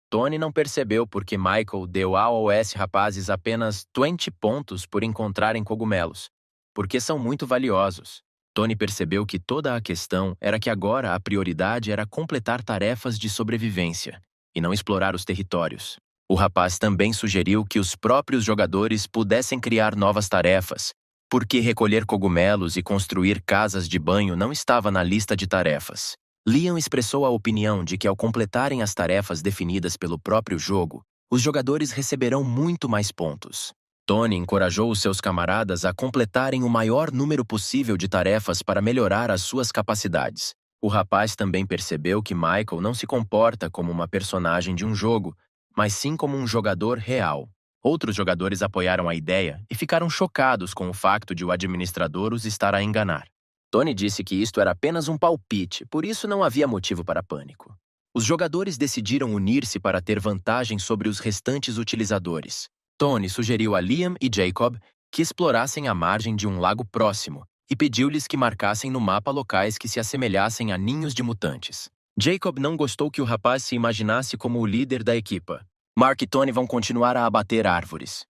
Tony não percebeu porque Michael deu aos rapazes apenas 20 pontos por encontrarem cogumelos, porque são muito valiosos. Tony percebeu que toda a questão era que agora a prioridade era completar tarefas de sobrevivência e não explorar os territórios. O rapaz também sugeriu que os próprios jogadores pudessem criar novas tarefas, porque recolher cogumelos e construir casas de banho não estava na lista de tarefas. Liam expressou a opinião de que ao completarem as tarefas definidas pelo próprio jogo, os jogadores receberão muito mais pontos. Tony encorajou os seus camaradas a completarem o maior número possível de tarefas para melhorar as suas capacidades. O rapaz também percebeu que Michael não se comporta como uma personagem de um jogo, mas sim como um jogador real. Outros jogadores apoiaram a ideia e ficaram chocados com o facto de o administrador os estar a enganar. Tony disse que isto era apenas um palpite, por isso não havia motivo para pânico. Os jogadores decidiram unir-se para ter vantagem sobre os restantes utilizadores. Tony sugeriu a Liam e Jacob que explorassem a margem de um lago próximo e pediu-lhes que marcassem no mapa locais que se assemelhassem a ninhos de mutantes. Jacob não gostou que o rapaz se imaginasse como o líder da equipa. Mark e Tony vão continuar a abater árvores,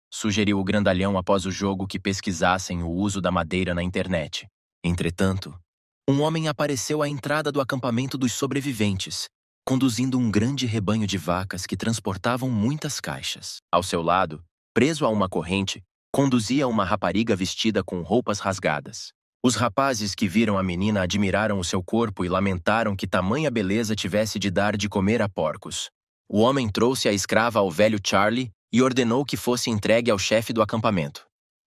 sugeriu o grandalhão após o jogo que pesquisassem o uso da madeira na internet. Entretanto, um homem apareceu à entrada do acampamento dos sobreviventes, conduzindo um grande rebanho de vacas que transportavam muitas caixas. Ao seu lado, preso a uma corrente, conduzia uma rapariga vestida com roupas rasgadas. Os rapazes que viram a menina admiraram o seu corpo e lamentaram que tamanha beleza tivesse de dar de comer a porcos. O homem trouxe a escrava ao velho Charlie e ordenou que fosse entregue ao chefe do acampamento.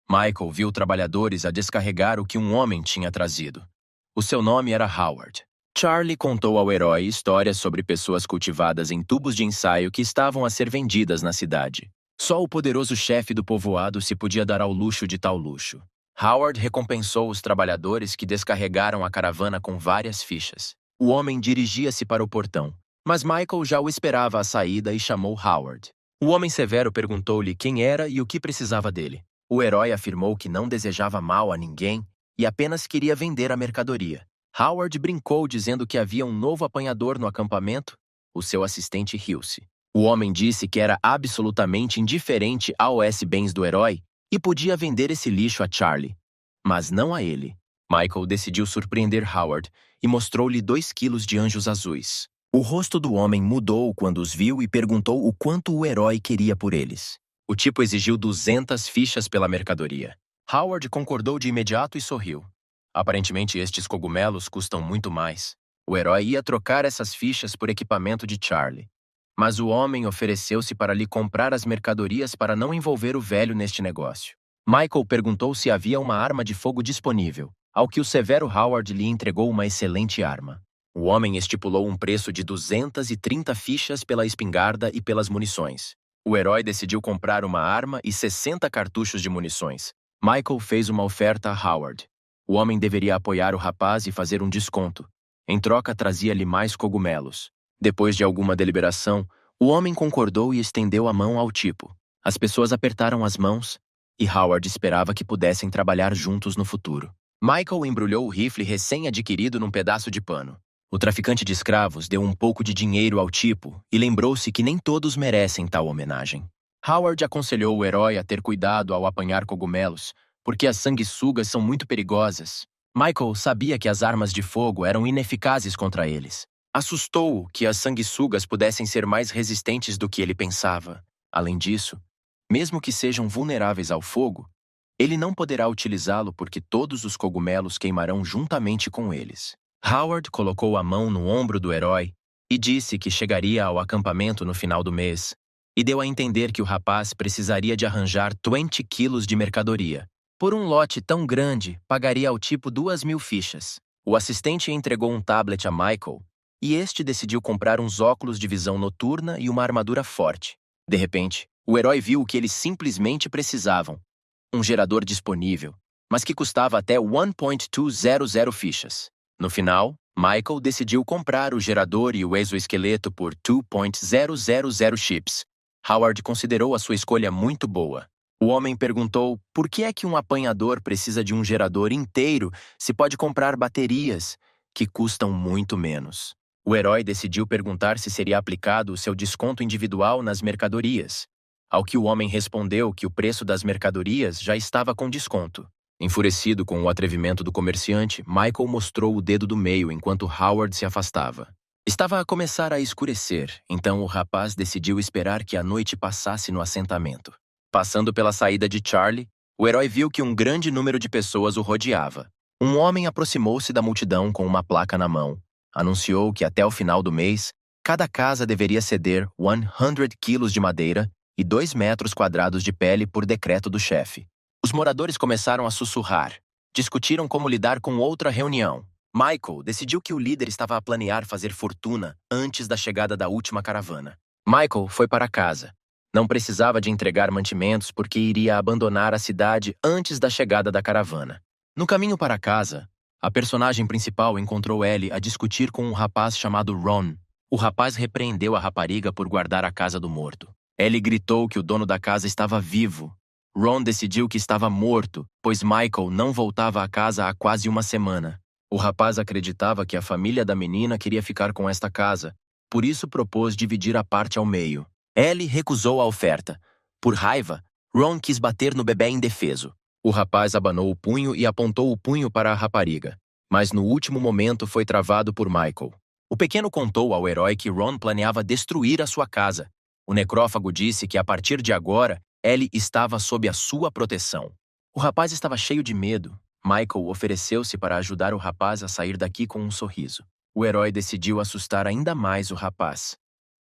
Michael viu trabalhadores a descarregar o que um homem tinha trazido. O seu nome era Howard. Charlie contou ao herói histórias sobre pessoas cultivadas em tubos de ensaio que estavam a ser vendidas na cidade. Só o poderoso chefe do povoado se podia dar ao luxo de tal luxo. Howard recompensou os trabalhadores que descarregaram a caravana com várias fichas. O homem dirigia-se para o portão, mas Michael já o esperava à saída e chamou Howard. O homem severo perguntou-lhe quem era e o que precisava dele. O herói afirmou que não desejava mal a ninguém e apenas queria vender a mercadoria. Howard brincou dizendo que havia um novo apanhador no acampamento, o seu assistente Hilse. O homem disse que era absolutamente indiferente aos bens do herói e podia vender esse lixo a Charlie, mas não a ele. Michael decidiu surpreender Howard e mostrou-lhe 2 quilos de anjos azuis. O rosto do homem mudou quando os viu e perguntou o quanto o herói queria por eles. O tipo exigiu 200 fichas pela mercadoria. Howard concordou de imediato e sorriu. Aparentemente, estes cogumelos custam muito mais. O herói ia trocar essas fichas por equipamento de Charlie. Mas o homem ofereceu-se para lhe comprar as mercadorias para não envolver o velho neste negócio. Michael perguntou se havia uma arma de fogo disponível, ao que o severo Howard lhe entregou uma excelente arma. O homem estipulou um preço de 230 fichas pela espingarda e pelas munições. O herói decidiu comprar uma arma e 60 cartuchos de munições. Michael fez uma oferta a Howard. O homem deveria apoiar o rapaz e fazer um desconto. Em troca, trazia-lhe mais cogumelos. Depois de alguma deliberação, o homem concordou e estendeu a mão ao tipo. As pessoas apertaram as mãos e Howard esperava que pudessem trabalhar juntos no futuro. Michael embrulhou o rifle recém-adquirido num pedaço de pano. O traficante de escravos deu um pouco de dinheiro ao tipo e lembrou-se que nem todos merecem tal homenagem. Howard aconselhou o herói a ter cuidado ao apanhar cogumelos, porque as sanguessugas são muito perigosas. Michael sabia que as armas de fogo eram ineficazes contra eles. Assustou-o que as sanguessugas pudessem ser mais resistentes do que ele pensava. Além disso, mesmo que sejam vulneráveis ao fogo, ele não poderá utilizá-lo porque todos os cogumelos queimarão juntamente com eles. Howard colocou a mão no ombro do herói e disse que chegaria ao acampamento no final do mês, e deu a entender que o rapaz precisaria de arranjar 20 quilos de mercadoria. Por um lote tão grande, pagaria ao tipo 2.000 fichas. O assistente entregou um tablet a Michael, e este decidiu comprar uns óculos de visão noturna e uma armadura forte. De repente, o herói viu o que eles simplesmente precisavam: um gerador disponível, mas que custava até 1.200 fichas. No final, Michael decidiu comprar o gerador e o exoesqueleto por 2.000 chips. Howard considerou a sua escolha muito boa. O homem perguntou por que é que um apanhador precisa de um gerador inteiro se pode comprar baterias, que custam muito menos. O herói decidiu perguntar se seria aplicado o seu desconto individual nas mercadorias, ao que o homem respondeu que o preço das mercadorias já estava com desconto. Enfurecido com o atrevimento do comerciante, Michael mostrou o dedo do meio enquanto Howard se afastava. Estava a começar a escurecer, então o rapaz decidiu esperar que a noite passasse no assentamento. Passando pela saída de Charlie, o herói viu que um grande número de pessoas o rodeava. Um homem aproximou-se da multidão com uma placa na mão. Anunciou que até o final do mês, cada casa deveria ceder 100 quilos de madeira e 2 metros quadrados de pele por decreto do chefe. Os moradores começaram a sussurrar. Discutiram como lidar com outra reunião. Michael decidiu que o líder estava a planear fazer fortuna antes da chegada da última caravana. Michael foi para casa. Não precisava de entregar mantimentos porque iria abandonar a cidade antes da chegada da caravana. No caminho para casa, a personagem principal encontrou Ellie a discutir com um rapaz chamado Ron. O rapaz repreendeu a rapariga por guardar a casa do morto. Ellie gritou que o dono da casa estava vivo. Ron decidiu que estava morto, pois Michael não voltava a casa há quase uma semana. O rapaz acreditava que a família da menina queria ficar com esta casa, por isso propôs dividir a parte ao meio. Ellie recusou a oferta. Por raiva, Ron quis bater no bebê indefeso. O rapaz abanou o punho e apontou o punho para a rapariga, mas no último momento foi travado por Michael. O pequeno contou ao herói que Ron planeava destruir a sua casa. O necrófago disse que a partir de agora, Ellie estava sob a sua proteção. O rapaz estava cheio de medo. Michael ofereceu-se para ajudar o rapaz a sair daqui com um sorriso. O herói decidiu assustar ainda mais o rapaz,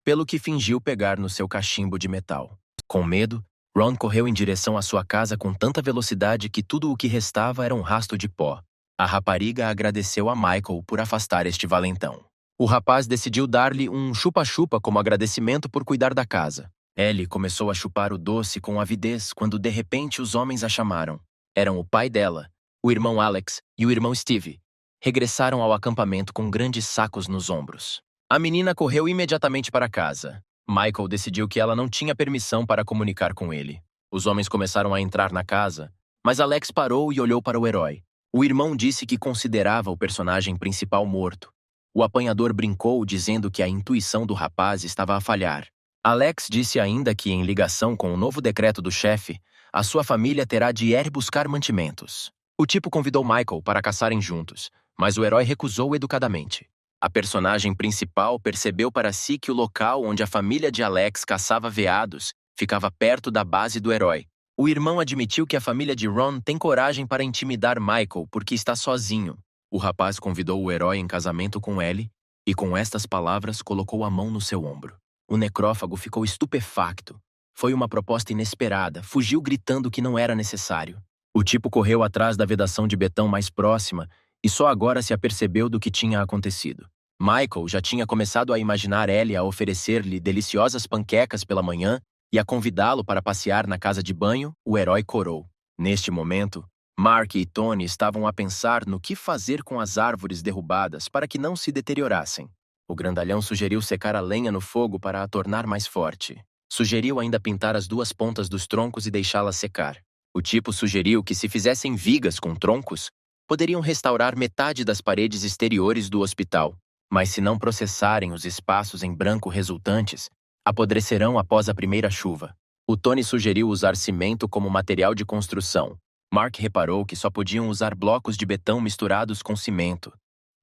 pelo que fingiu pegar no seu cachimbo de metal. Com medo, Ron correu em direção à sua casa com tanta velocidade que tudo o que restava era um rasto de pó. A rapariga agradeceu a Michael por afastar este valentão. O rapaz decidiu dar-lhe um chupa-chupa como agradecimento por cuidar da casa. Ellie começou a chupar o doce com avidez quando de repente os homens a chamaram. Eram o pai dela, o irmão Alex e o irmão Steve. Regressaram ao acampamento com grandes sacos nos ombros. A menina correu imediatamente para casa. Michael decidiu que ela não tinha permissão para comunicar com ele. Os homens começaram a entrar na casa, mas Alex parou e olhou para o herói. O irmão disse que considerava o personagem principal morto. O apanhador brincou dizendo que a intuição do rapaz estava a falhar. Alex disse ainda que, em ligação com o novo decreto do chefe, a sua família terá de ir buscar mantimentos. O tipo convidou Michael para caçarem juntos, mas o herói recusou educadamente. A personagem principal percebeu para si que o local onde a família de Alex caçava veados ficava perto da base do herói. O irmão admitiu que a família de Ron tem coragem para intimidar Michael porque está sozinho. O rapaz convidou o herói em casamento com Ellie e, com estas palavras, colocou a mão no seu ombro. O necrófago ficou estupefacto. Foi uma proposta inesperada, fugiu gritando que não era necessário. O tipo correu atrás da vedação de betão mais próxima e só agora se apercebeu do que tinha acontecido. Michael já tinha começado a imaginar Ellie a oferecer-lhe deliciosas panquecas pela manhã e a convidá-lo para passear na casa de banho. O herói corou. Neste momento, Mark e Tony estavam a pensar no que fazer com as árvores derrubadas para que não se deteriorassem. O grandalhão sugeriu secar a lenha no fogo para a tornar mais forte. Sugeriu ainda pintar as duas pontas dos troncos e deixá-las secar. O tipo sugeriu que se fizessem vigas com troncos, poderiam restaurar metade das paredes exteriores do hospital. Mas se não processarem os espaços em branco resultantes, apodrecerão após a primeira chuva. O Tony sugeriu usar cimento como material de construção. Mark reparou que só podiam usar blocos de betão misturados com cimento.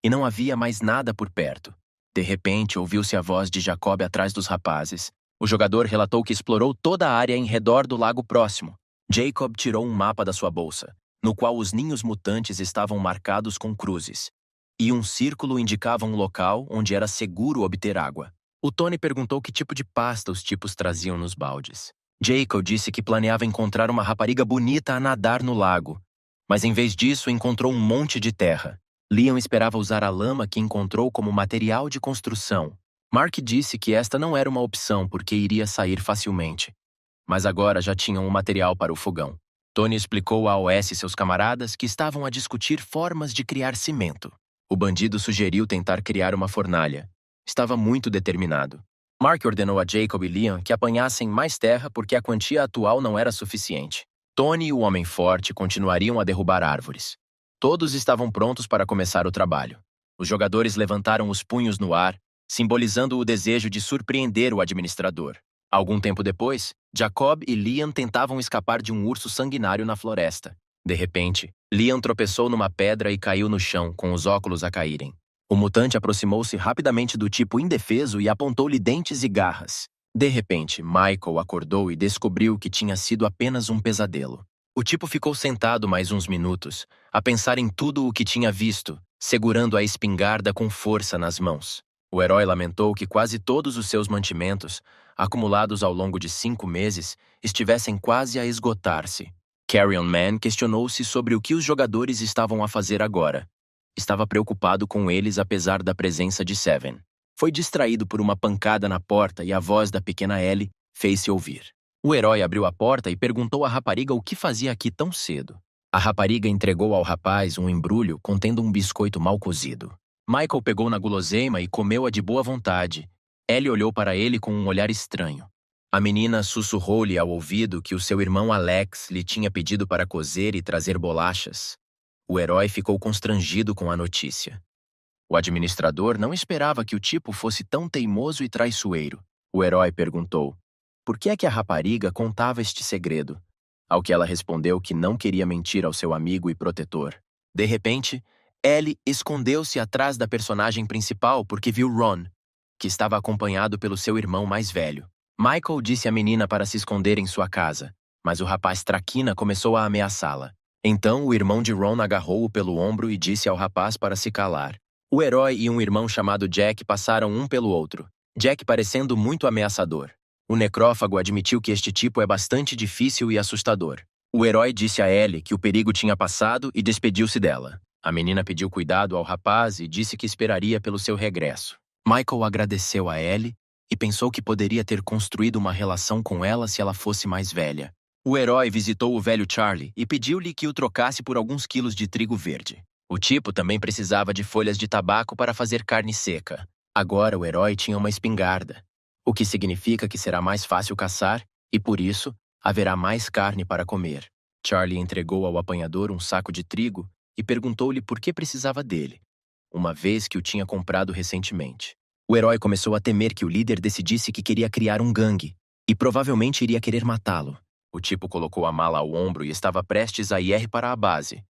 E não havia mais nada por perto. De repente, ouviu-se a voz de Jacob atrás dos rapazes. O jogador relatou que explorou toda a área em redor do lago próximo. Jacob tirou um mapa da sua bolsa, no qual os ninhos mutantes estavam marcados com cruzes. e um círculo indicava um local onde era seguro obter água. O Tony perguntou que tipo de pasta os tipos traziam nos baldes. Jacob disse que planeava encontrar uma rapariga bonita a nadar no lago, mas em vez disso encontrou um monte de terra. Liam esperava usar a lama que encontrou como material de construção. Mark disse que esta não era uma opção porque iria sair facilmente, mas agora já tinham um material para o fogão. Tony explicou a OS e seus camaradas que estavam a discutir formas de criar cimento. O bandido sugeriu tentar criar uma fornalha. Estava muito determinado. Mark ordenou a Jacob e Liam que apanhassem mais terra porque a quantia atual não era suficiente. Tony e o homem forte continuariam a derrubar árvores. Todos estavam prontos para começar o trabalho. Os jogadores levantaram os punhos no ar, simbolizando o desejo de surpreender o administrador. Algum tempo depois, Jacob e Liam tentavam escapar de um urso sanguinário na floresta. De repente, Liam tropeçou numa pedra e caiu no chão, com os óculos a caírem. O mutante aproximou-se rapidamente do tipo indefeso e apontou-lhe dentes e garras. De repente, Michael acordou e descobriu que tinha sido apenas um pesadelo. O tipo ficou sentado mais uns minutos, a pensar em tudo o que tinha visto, segurando a espingarda com força nas mãos. O herói lamentou que quase todos os seus mantimentos, acumulados ao longo de 5 meses, estivessem quase a esgotar-se. Carrion Man questionou-se sobre o que os jogadores estavam a fazer agora. Estava preocupado com eles apesar da presença de Seven. Foi distraído por uma pancada na porta e a voz da pequena Ellie fez-se ouvir. O herói abriu a porta e perguntou à rapariga o que fazia aqui tão cedo. A rapariga entregou ao rapaz um embrulho contendo um biscoito mal cozido. Michael pegou na guloseima e comeu-a de boa vontade. Ellie olhou para ele com um olhar estranho. A menina sussurrou-lhe ao ouvido que o seu irmão Alex lhe tinha pedido para cozer e trazer bolachas. O herói ficou constrangido com a notícia. O administrador não esperava que o tipo fosse tão teimoso e traiçoeiro. O herói perguntou: por que é que a rapariga contava este segredo? Ao que ela respondeu que não queria mentir ao seu amigo e protetor. De repente, Ellie escondeu-se atrás da personagem principal porque viu Ron, que estava acompanhado pelo seu irmão mais velho. Michael disse à menina para se esconder em sua casa, mas o rapaz traquina começou a ameaçá-la. Então o irmão de Ron agarrou-o pelo ombro e disse ao rapaz para se calar. O herói e um irmão chamado Jack passaram um pelo outro, Jack parecendo muito ameaçador. O necrófago admitiu que este tipo é bastante difícil e assustador. O herói disse a Ellie que o perigo tinha passado e despediu-se dela. A menina pediu cuidado ao rapaz e disse que esperaria pelo seu regresso. Michael agradeceu a Ellie e pensou que poderia ter construído uma relação com ela se ela fosse mais velha. O herói visitou o velho Charlie e pediu-lhe que o trocasse por alguns quilos de trigo verde. O tipo também precisava de folhas de tabaco para fazer carne seca. Agora o herói tinha uma espingarda, o que significa que será mais fácil caçar e, por isso, haverá mais carne para comer. Charlie entregou ao apanhador um saco de trigo e perguntou-lhe por que precisava dele, uma vez que o tinha comprado recentemente. O herói começou a temer que o líder decidisse que queria criar um gangue e provavelmente iria querer matá-lo. O tipo colocou a mala ao ombro e estava prestes a ir para a base.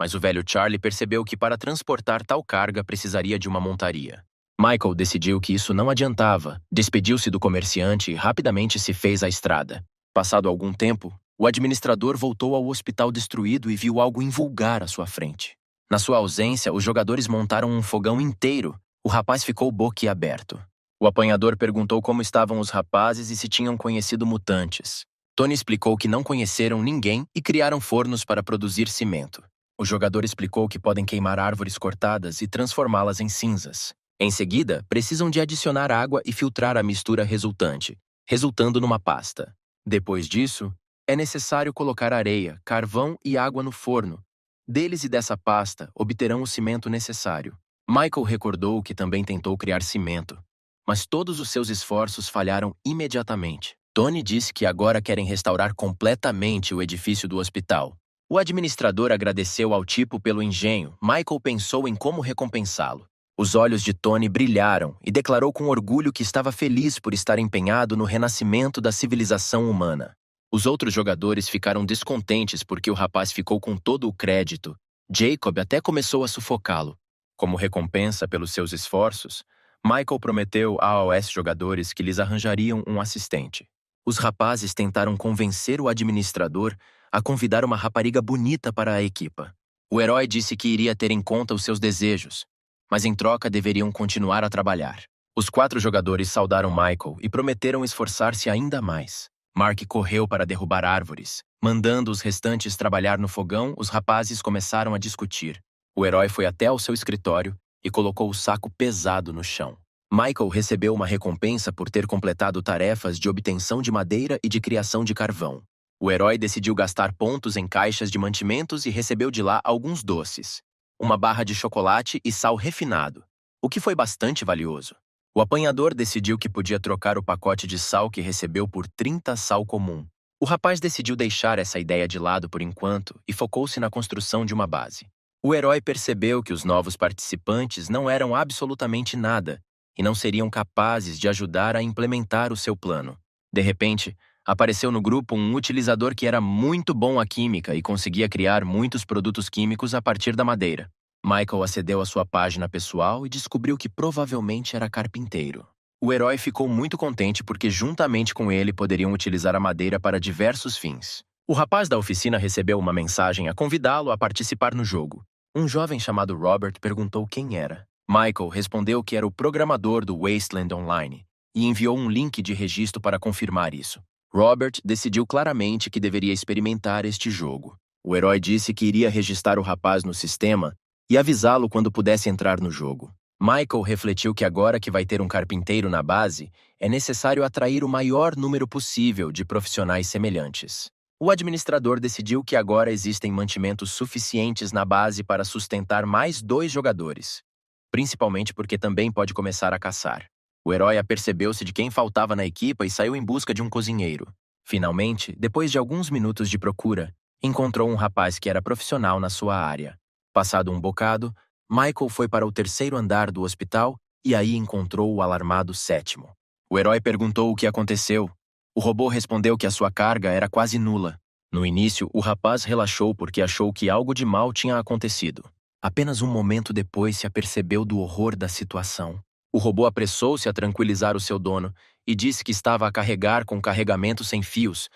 Mas o velho Charlie percebeu que para transportar tal carga precisaria de uma montaria. Michael decidiu que isso não adiantava, despediu-se do comerciante e rapidamente se fez à estrada. Passado algum tempo, o administrador voltou ao hospital destruído e viu algo invulgar à sua frente. Na sua ausência, os jogadores montaram um fogão inteiro. O rapaz ficou boquiaberto. O apanhador perguntou como estavam os rapazes e se tinham conhecido mutantes. Tony explicou que não conheceram ninguém e criaram fornos para produzir cimento. O jogador explicou que podem queimar árvores cortadas e transformá-las em cinzas. Em seguida, precisam de adicionar água e filtrar a mistura resultante, resultando numa pasta. Depois disso, é necessário colocar areia, carvão e água no forno. Deles e dessa pasta, obterão o cimento necessário. Michael recordou que também tentou criar cimento, mas todos os seus esforços falharam imediatamente. Tony disse que agora querem restaurar completamente o edifício do hospital. O administrador agradeceu ao tipo pelo engenho. Michael pensou em como recompensá-lo. Os olhos de Tony brilharam e declarou com orgulho que estava feliz por estar empenhado no renascimento da civilização humana. Os outros jogadores ficaram descontentes porque o rapaz ficou com todo o crédito. Jacob até começou a sufocá-lo. Como recompensa pelos seus esforços, Michael prometeu aos jogadores que lhes arranjariam um assistente. Os rapazes tentaram convencer o administrador a convidar uma rapariga bonita para a equipa. O herói disse que iria ter em conta os seus desejos, mas em troca deveriam continuar a trabalhar. Os 4 jogadores saudaram Michael e prometeram esforçar-se ainda mais. Mark correu para derrubar árvores. Mandando os restantes trabalhar no fogão, os rapazes começaram a discutir. O herói foi até ao seu escritório e colocou o saco pesado no chão. Michael recebeu uma recompensa por ter completado tarefas de obtenção de madeira e de criação de carvão. O herói decidiu gastar pontos em caixas de mantimentos e recebeu de lá alguns doces, uma barra de chocolate e sal refinado, o que foi bastante valioso. O apanhador decidiu que podia trocar o pacote de sal que recebeu por 30 sal comum. O rapaz decidiu deixar essa ideia de lado por enquanto e focou-se na construção de uma base. O herói percebeu que os novos participantes não eram absolutamente nada e não seriam capazes de ajudar a implementar o seu plano. De repente, apareceu no grupo um utilizador que era muito bom à química e conseguia criar muitos produtos químicos a partir da madeira. Michael acedeu à sua página pessoal e descobriu que provavelmente era carpinteiro. O herói ficou muito contente porque juntamente com ele poderiam utilizar a madeira para diversos fins. O rapaz da oficina recebeu uma mensagem a convidá-lo a participar no jogo. Um jovem chamado Robert perguntou quem era. Michael respondeu que era o programador do Wasteland Online e enviou um link de registro para confirmar isso. Robert decidiu claramente que deveria experimentar este jogo. O herói disse que iria registrar o rapaz no sistema e avisá-lo quando pudesse entrar no jogo. Michael refletiu que agora que vai ter um carpinteiro na base, é necessário atrair o maior número possível de profissionais semelhantes. O administrador decidiu que agora existem mantimentos suficientes na base para sustentar mais 2 jogadores, principalmente porque também pode começar a caçar. O herói apercebeu-se de quem faltava na equipa e saiu em busca de um cozinheiro. Finalmente, depois de alguns minutos de procura, encontrou um rapaz que era profissional na sua área. Passado um bocado, Michael foi para o 3º andar do hospital e aí encontrou o alarmado 7º. O herói perguntou o que aconteceu. O robô respondeu que a sua carga era quase nula. No início, o rapaz relaxou porque achou que algo de mal tinha acontecido. Apenas um momento depois se apercebeu do horror da situação. O robô apressou-se a tranquilizar o seu dono e disse que estava a carregar com carregamento sem fios,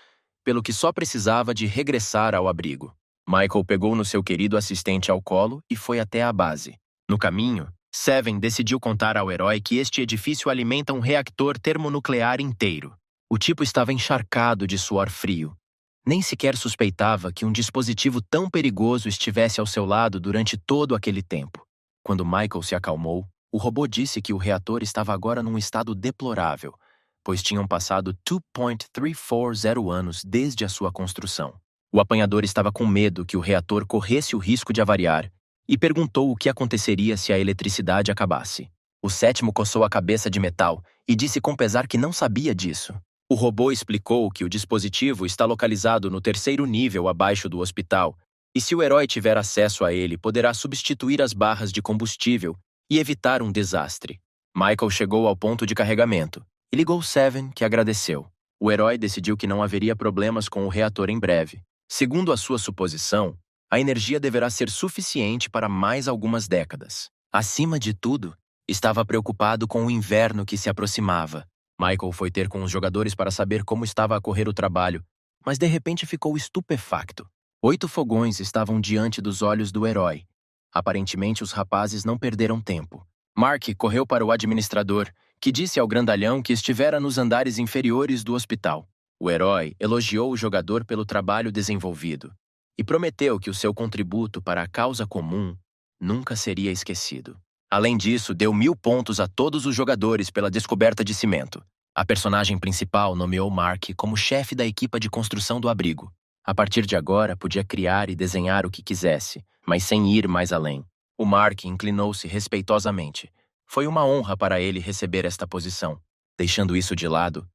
pelo que só precisava de regressar ao abrigo. Michael pegou no seu querido assistente ao colo e foi até a base. No caminho, Seven decidiu contar ao herói que este edifício alimenta um reator termonuclear inteiro. O tipo estava encharcado de suor frio. Nem sequer suspeitava que um dispositivo tão perigoso estivesse ao seu lado durante todo aquele tempo. Quando Michael se acalmou, o robô disse que o reator estava agora num estado deplorável, pois tinham passado 2.340 anos desde a sua construção. O apanhador estava com medo que o reator corresse o risco de avariar e perguntou o que aconteceria se a eletricidade acabasse. O 7º coçou a cabeça de metal e disse com pesar que não sabia disso. O robô explicou que o dispositivo está localizado no 3º nível abaixo do hospital e se o herói tiver acesso a ele, poderá substituir as barras de combustível e evitar um desastre. Michael chegou ao ponto de carregamento e ligou Seven, que agradeceu. O herói decidiu que não haveria problemas com o reator em breve. Segundo a sua suposição, a energia deverá ser suficiente para mais algumas décadas. Acima de tudo, estava preocupado com o inverno que se aproximava. Michael foi ter com os jogadores para saber como estava a correr o trabalho, mas de repente ficou estupefacto. 8 fogões estavam diante dos olhos do herói. Aparentemente, os rapazes não perderam tempo. Mark correu para o administrador, que disse ao grandalhão que estivera nos andares inferiores do hospital. O herói elogiou o jogador pelo trabalho desenvolvido e prometeu que o seu contributo para a causa comum nunca seria esquecido. Além disso, deu 1000 pontos a todos os jogadores pela descoberta de cimento. A personagem principal nomeou Mark como chefe da equipa de construção do abrigo. A partir de agora, podia criar e desenhar o que quisesse, mas sem ir mais além. O Mark inclinou-se respeitosamente. Foi uma honra para ele receber esta posição. Deixando isso de lado,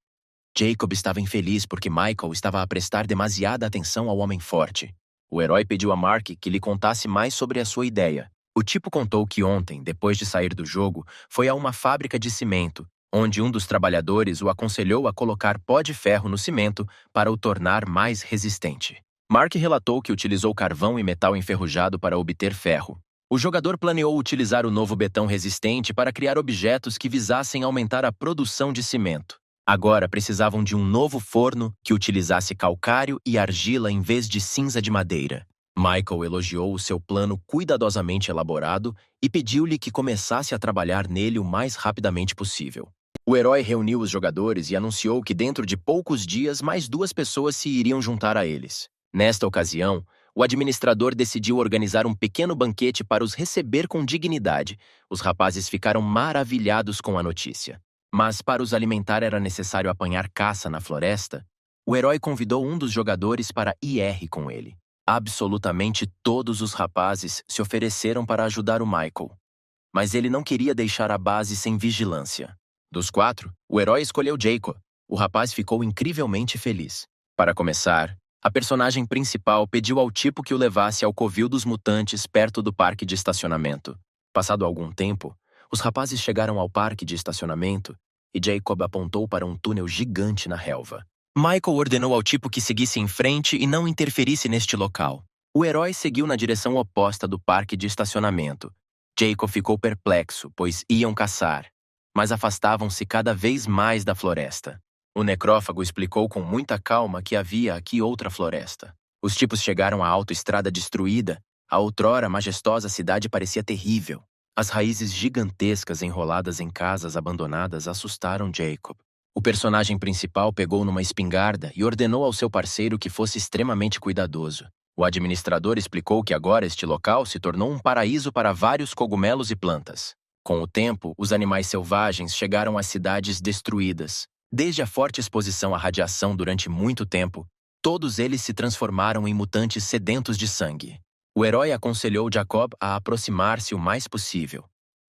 Jacob estava infeliz porque Michael estava a prestar demasiada atenção ao homem forte. O herói pediu a Mark que lhe contasse mais sobre a sua ideia. O tipo contou que ontem, depois de sair do jogo, foi a uma fábrica de cimento, onde um dos trabalhadores o aconselhou a colocar pó de ferro no cimento para o tornar mais resistente. Mark relatou que utilizou carvão e metal enferrujado para obter ferro. O jogador planeou utilizar o novo betão resistente para criar objetos que visassem aumentar a produção de cimento. Agora precisavam de um novo forno que utilizasse calcário e argila em vez de cinza de madeira. Michael elogiou o seu plano cuidadosamente elaborado e pediu-lhe que começasse a trabalhar nele o mais rapidamente possível. O herói reuniu os jogadores e anunciou que dentro de poucos dias mais 2 pessoas se iriam juntar a eles. Nesta ocasião, o administrador decidiu organizar um pequeno banquete para os receber com dignidade. Os rapazes ficaram maravilhados com a notícia. Mas para os alimentar era necessário apanhar caça na floresta. O herói convidou um dos jogadores para ir com ele. Absolutamente todos os rapazes se ofereceram para ajudar o Michael. Mas ele não queria deixar a base sem vigilância. Dos 4, o herói escolheu Jacob. O rapaz ficou incrivelmente feliz. Para começar, a personagem principal pediu ao tipo que o levasse ao covil dos mutantes perto do parque de estacionamento. Passado algum tempo, os rapazes chegaram ao parque de estacionamento e Jacob apontou para um túnel gigante na relva. Michael ordenou ao tipo que seguisse em frente e não interferisse neste local. O herói seguiu na direção oposta do parque de estacionamento. Jacob ficou perplexo, pois iam caçar, mas afastavam-se cada vez mais da floresta. O necrófago explicou com muita calma que havia aqui outra floresta. Os tipos chegaram à autoestrada destruída. A outrora majestosa cidade parecia terrível. As raízes gigantescas enroladas em casas abandonadas assustaram Jacob. O personagem principal pegou numa espingarda e ordenou ao seu parceiro que fosse extremamente cuidadoso. O administrador explicou que agora este local se tornou um paraíso para vários cogumelos e plantas. Com o tempo, os animais selvagens chegaram às cidades destruídas. Desde a forte exposição à radiação durante muito tempo, todos eles se transformaram em mutantes sedentos de sangue. O herói aconselhou Jacob a aproximar-se o mais possível.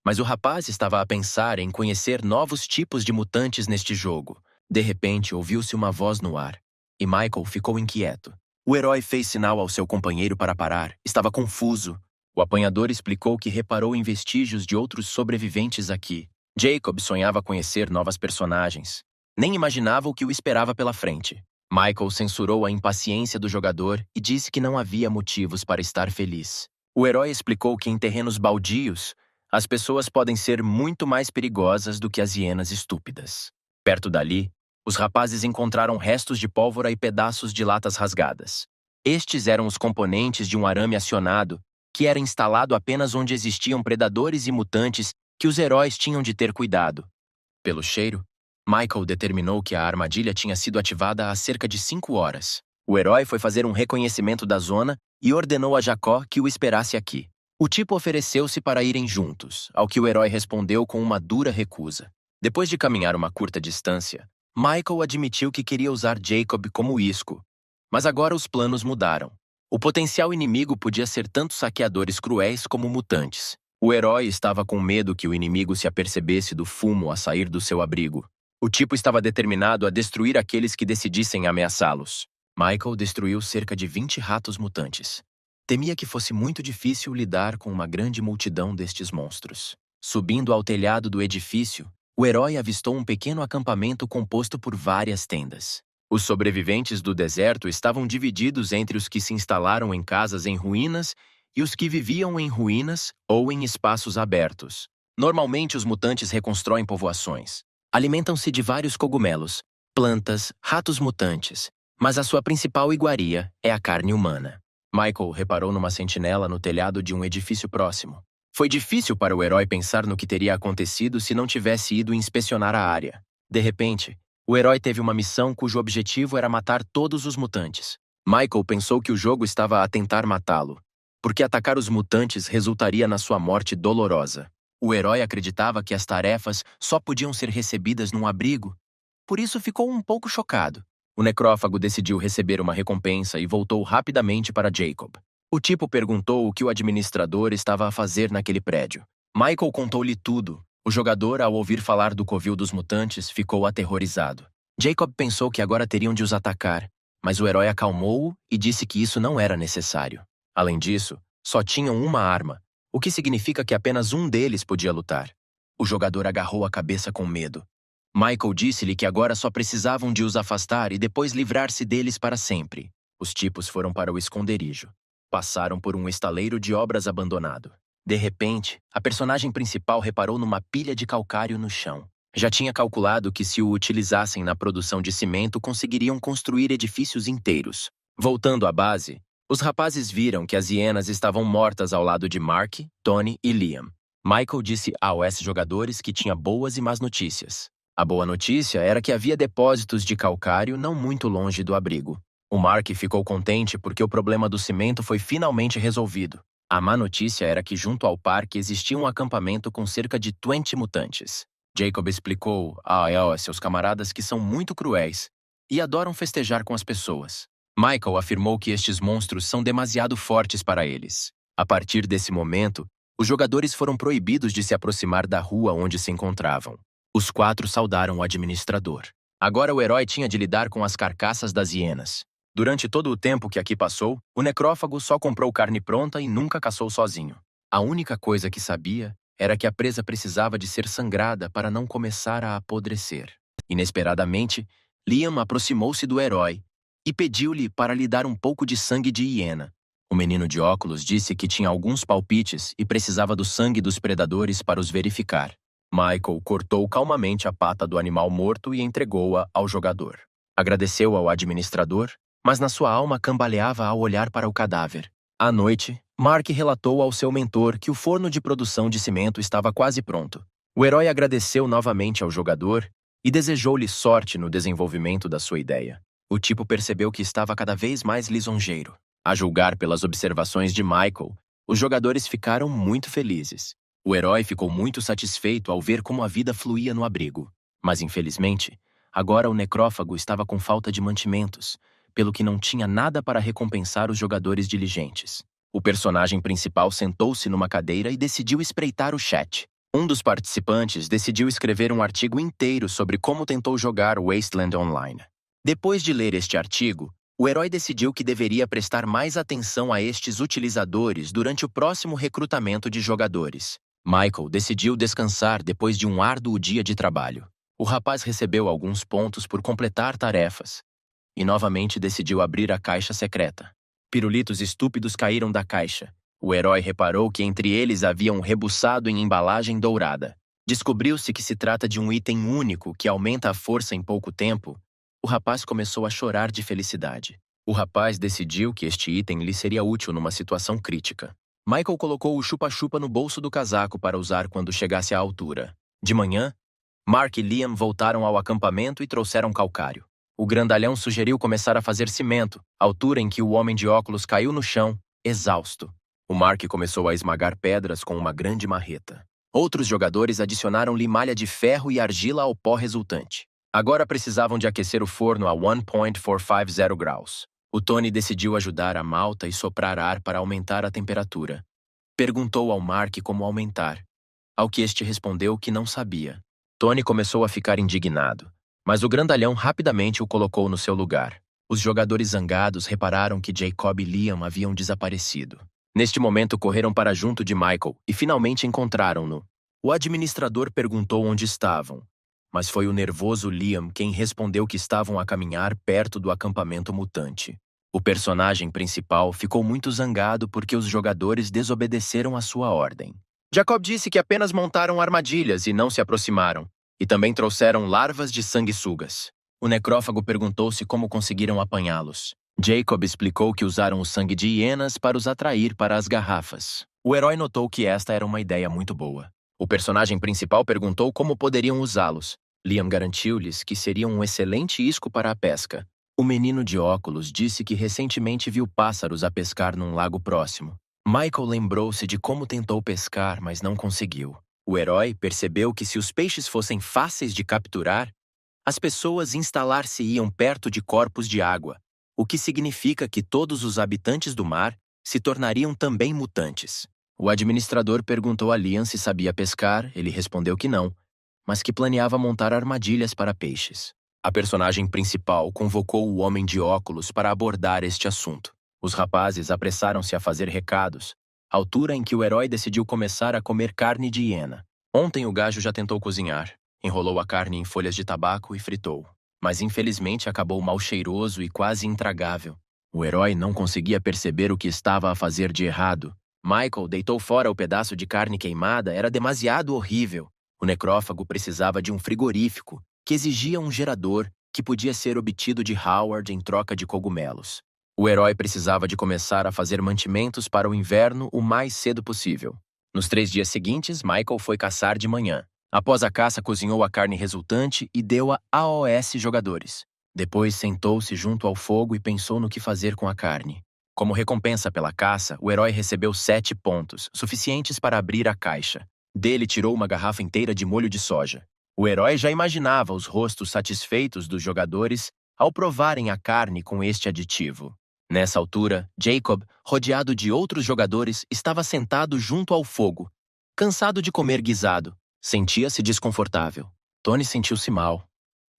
Mas o rapaz estava a pensar em conhecer novos tipos de mutantes neste jogo. De repente, ouviu-se uma voz no ar, e Michael ficou inquieto. O herói fez sinal ao seu companheiro para parar. Estava confuso. O apanhador explicou que reparou em vestígios de outros sobreviventes aqui. Jacob sonhava conhecer novas personagens. Nem imaginava o que o esperava pela frente. Michael censurou a impaciência do jogador e disse que não havia motivos para estar feliz. O herói explicou que em terrenos baldios, as pessoas podem ser muito mais perigosas do que as hienas estúpidas. Perto dali, os rapazes encontraram restos de pólvora e pedaços de latas rasgadas. Estes eram os componentes de um arame acionado que era instalado apenas onde existiam predadores e mutantes que os heróis tinham de ter cuidado. Pelo cheiro, Michael determinou que a armadilha tinha sido ativada há cerca de 5 horas. O herói foi fazer um reconhecimento da zona e ordenou a Jacob que o esperasse aqui. O tipo ofereceu-se para irem juntos, ao que o herói respondeu com uma dura recusa. Depois de caminhar uma curta distância, Michael admitiu que queria usar Jacob como isco. Mas agora os planos mudaram. O potencial inimigo podia ser tanto saqueadores cruéis como mutantes. O herói estava com medo que o inimigo se apercebesse do fumo a sair do seu abrigo. O tipo estava determinado a destruir aqueles que decidissem ameaçá-los. Michael destruiu cerca de 20 ratos mutantes. Temia que fosse muito difícil lidar com uma grande multidão destes monstros. Subindo ao telhado do edifício, o herói avistou um pequeno acampamento composto por várias tendas. Os sobreviventes do deserto estavam divididos entre os que se instalaram em casas em ruínas e os que viviam em ruínas ou em espaços abertos. Normalmente, os mutantes reconstroem povoações. Alimentam-se de vários cogumelos, plantas, ratos mutantes, mas a sua principal iguaria é a carne humana. Michael reparou numa sentinela no telhado de um edifício próximo. Foi difícil para o herói pensar no que teria acontecido se não tivesse ido inspecionar a área. De repente, o herói teve uma missão cujo objetivo era matar todos os mutantes. Michael pensou que o jogo estava a tentar matá-lo, porque atacar os mutantes resultaria na sua morte dolorosa. O herói acreditava que as tarefas só podiam ser recebidas num abrigo, por isso ficou um pouco chocado. O necrófago decidiu receber uma recompensa e voltou rapidamente para Jacob. O tipo perguntou o que o administrador estava a fazer naquele prédio. Michael contou-lhe tudo. O jogador, ao ouvir falar do covil dos mutantes, ficou aterrorizado. Jacob pensou que agora teriam de os atacar, mas o herói acalmou-o e disse que isso não era necessário. Além disso, só tinham uma arma, o que significa que apenas um deles podia lutar. O jogador agarrou a cabeça com medo. Michael disse-lhe que agora só precisavam de os afastar e depois livrar-se deles para sempre. Os tipos foram para o esconderijo. Passaram por um estaleiro de obras abandonado. De repente, a personagem principal reparou numa pilha de calcário no chão. Já tinha calculado que se o utilizassem na produção de cimento conseguiriam construir edifícios inteiros. Voltando à base, Os rapazes viram que as hienas estavam mortas ao lado de Mark, Tony e Liam. Michael disse aos jogadores que tinha boas e más notícias. A boa notícia era que havia depósitos de calcário não muito longe do abrigo. O Mark ficou contente porque o problema do cimento foi finalmente resolvido. A má notícia era que junto ao parque existia um acampamento com cerca de 20 mutantes. Jacob explicou a seus camaradas que são muito cruéis e adoram festejar com as pessoas. Michael afirmou que estes monstros são demasiado fortes para eles. A partir desse momento, os jogadores foram proibidos de se aproximar da rua onde se encontravam. Os 4 saudaram o administrador. Agora o herói tinha de lidar com as carcaças das hienas. Durante todo o tempo que aqui passou, o necrófago só comprou carne pronta e nunca caçou sozinho. A única coisa que sabia era que a presa precisava de ser sangrada para não começar a apodrecer. Inesperadamente, Liam aproximou-se do herói e pediu-lhe para lhe dar um pouco de sangue de hiena. O menino de óculos disse que tinha alguns palpites e precisava do sangue dos predadores para os verificar. Michael cortou calmamente a pata do animal morto e entregou-a ao jogador. Agradeceu ao administrador, mas na sua alma cambaleava ao olhar para o cadáver. À noite, Mark relatou ao seu mentor que o forno de produção de cimento estava quase pronto. O herói agradeceu novamente ao jogador e desejou-lhe sorte no desenvolvimento da sua ideia. O tipo percebeu que estava cada vez mais lisonjeiro. A julgar pelas observações de Michael, os jogadores ficaram muito felizes. O herói ficou muito satisfeito ao ver como a vida fluía no abrigo. Mas, infelizmente, agora o necrófago estava com falta de mantimentos, pelo que não tinha nada para recompensar os jogadores diligentes. O personagem principal sentou-se numa cadeira e decidiu espreitar o chat. Um dos participantes decidiu escrever um artigo inteiro sobre como tentou jogar Wasteland Online. Depois de ler este artigo, o herói decidiu que deveria prestar mais atenção a estes utilizadores durante o próximo recrutamento de jogadores. Michael decidiu descansar depois de um árduo dia de trabalho. O rapaz recebeu alguns pontos por completar tarefas e novamente decidiu abrir a caixa secreta. Pirulitos estúpidos caíram da caixa. O herói reparou que entre eles havia um rebuçado em embalagem dourada. Descobriu-se que se trata de um item único que aumenta a força em pouco tempo. O rapaz começou a chorar de felicidade. O rapaz decidiu que este item lhe seria útil numa situação crítica. Michael colocou o chupa-chupa no bolso do casaco para usar quando chegasse à altura. De manhã, Mark e Liam voltaram ao acampamento e trouxeram calcário. O grandalhão sugeriu começar a fazer cimento, altura em que o homem de óculos caiu no chão, exausto. O Mark começou a esmagar pedras com uma grande marreta. Outros jogadores adicionaram-lhe malha de ferro e argila ao pó resultante. Agora precisavam de aquecer o forno a 1.450 graus. O Tony decidiu ajudar a malta e soprar ar para aumentar a temperatura. Perguntou ao Mark como aumentar, ao que este respondeu que não sabia. Tony começou a ficar indignado, mas o grandalhão rapidamente o colocou no seu lugar. Os jogadores zangados repararam que Jacob e Liam haviam desaparecido. Neste momento correram para junto de Michael e finalmente encontraram-no. O administrador perguntou onde estavam, mas foi o nervoso Liam quem respondeu que estavam a caminhar perto do acampamento mutante. O personagem principal ficou muito zangado porque os jogadores desobedeceram a sua ordem. Jacob disse que apenas montaram armadilhas e não se aproximaram, e também trouxeram larvas de sanguessugas. O necrófago perguntou-se como conseguiram apanhá-los. Jacob explicou que usaram o sangue de hienas para os atrair para as garrafas. O herói notou que esta era uma ideia muito boa. O personagem principal perguntou como poderiam usá-los. Liam garantiu-lhes que seriam um excelente isco para a pesca. O menino de óculos disse que recentemente viu pássaros a pescar num lago próximo. Michael lembrou-se de como tentou pescar, mas não conseguiu. O herói percebeu que se os peixes fossem fáceis de capturar, as pessoas instalar-se-iam perto de corpos de água, o que significa que todos os habitantes do mar se tornariam também mutantes. O administrador perguntou a Liam se sabia pescar, ele respondeu que não, mas que planeava montar armadilhas para peixes. A personagem principal convocou o homem de óculos para abordar este assunto. Os rapazes apressaram-se a fazer recados, altura em que o herói decidiu começar a comer carne de hiena. Ontem o gajo já tentou cozinhar, enrolou a carne em folhas de tabaco e fritou, mas infelizmente acabou mal cheiroso e quase intragável. O herói não conseguia perceber o que estava a fazer de errado. Michael deitou fora o pedaço de carne queimada, era demasiado horrível. O necrófago precisava de um frigorífico, que exigia um gerador que podia ser obtido de Howard em troca de cogumelos. O herói precisava de começar a fazer mantimentos para o inverno o mais cedo possível. Nos 3 dias seguintes, Michael foi caçar de manhã. Após a caça, cozinhou a carne resultante e deu-a aos jogadores. Depois sentou-se junto ao fogo e pensou no que fazer com a carne. Como recompensa pela caça, o herói recebeu 7 pontos, suficientes para abrir a caixa. Dele tirou uma garrafa inteira de molho de soja. O herói já imaginava os rostos satisfeitos dos jogadores ao provarem a carne com este aditivo. Nessa altura, Jacob, rodeado de outros jogadores, estava sentado junto ao fogo, cansado de comer guisado. Sentia-se desconfortável. Tony sentiu-se mal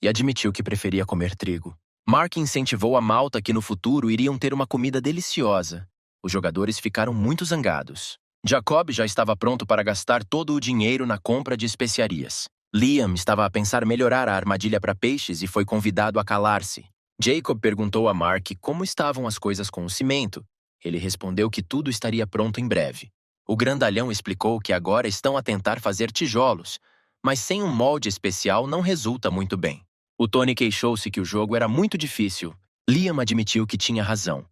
e admitiu que preferia comer trigo. Mark incentivou a malta que no futuro iriam ter uma comida deliciosa. Os jogadores ficaram muito zangados. Jacob já estava pronto para gastar todo o dinheiro na compra de especiarias. Liam estava a pensar melhorar a armadilha para peixes e foi convidado a calar-se. Jacob perguntou a Mark como estavam as coisas com o cimento. Ele respondeu que tudo estaria pronto em breve. O grandalhão explicou que agora estão a tentar fazer tijolos, mas sem um molde especial não resulta muito bem. O Tony queixou-se que o jogo era muito difícil. Liam admitiu que tinha razão.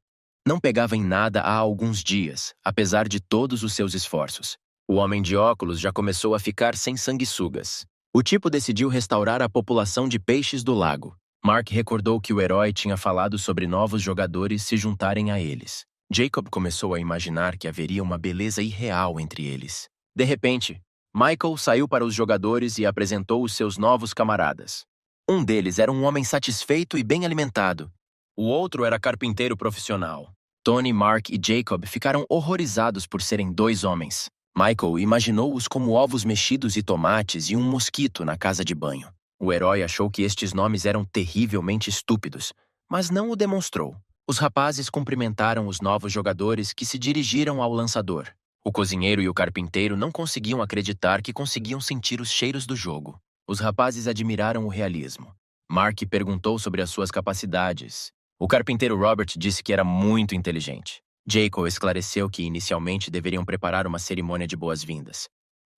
Não pegava em nada há alguns dias, apesar de todos os seus esforços. O homem de óculos já começou a ficar sem sanguessugas. O tipo decidiu restaurar a população de peixes do lago. Mark recordou que o herói tinha falado sobre novos jogadores se juntarem a eles. Jacob começou a imaginar que haveria uma beleza irreal entre eles. De repente, Michael saiu para os jogadores e apresentou os seus novos camaradas. Um deles era um homem satisfeito e bem alimentado. O outro era carpinteiro profissional. Tony, Mark e Jacob ficaram horrorizados por serem 2 homens. Michael imaginou-os como ovos mexidos e tomates e um mosquito na casa de banho. O herói achou que estes nomes eram terrivelmente estúpidos, mas não o demonstrou. Os rapazes cumprimentaram os novos jogadores que se dirigiram ao lançador. O cozinheiro e o carpinteiro não conseguiam acreditar que conseguiam sentir os cheiros do jogo. Os rapazes admiraram o realismo. Mark perguntou sobre as suas capacidades. O carpinteiro Robert disse que era muito inteligente. Jacob esclareceu que inicialmente deveriam preparar uma cerimônia de boas-vindas.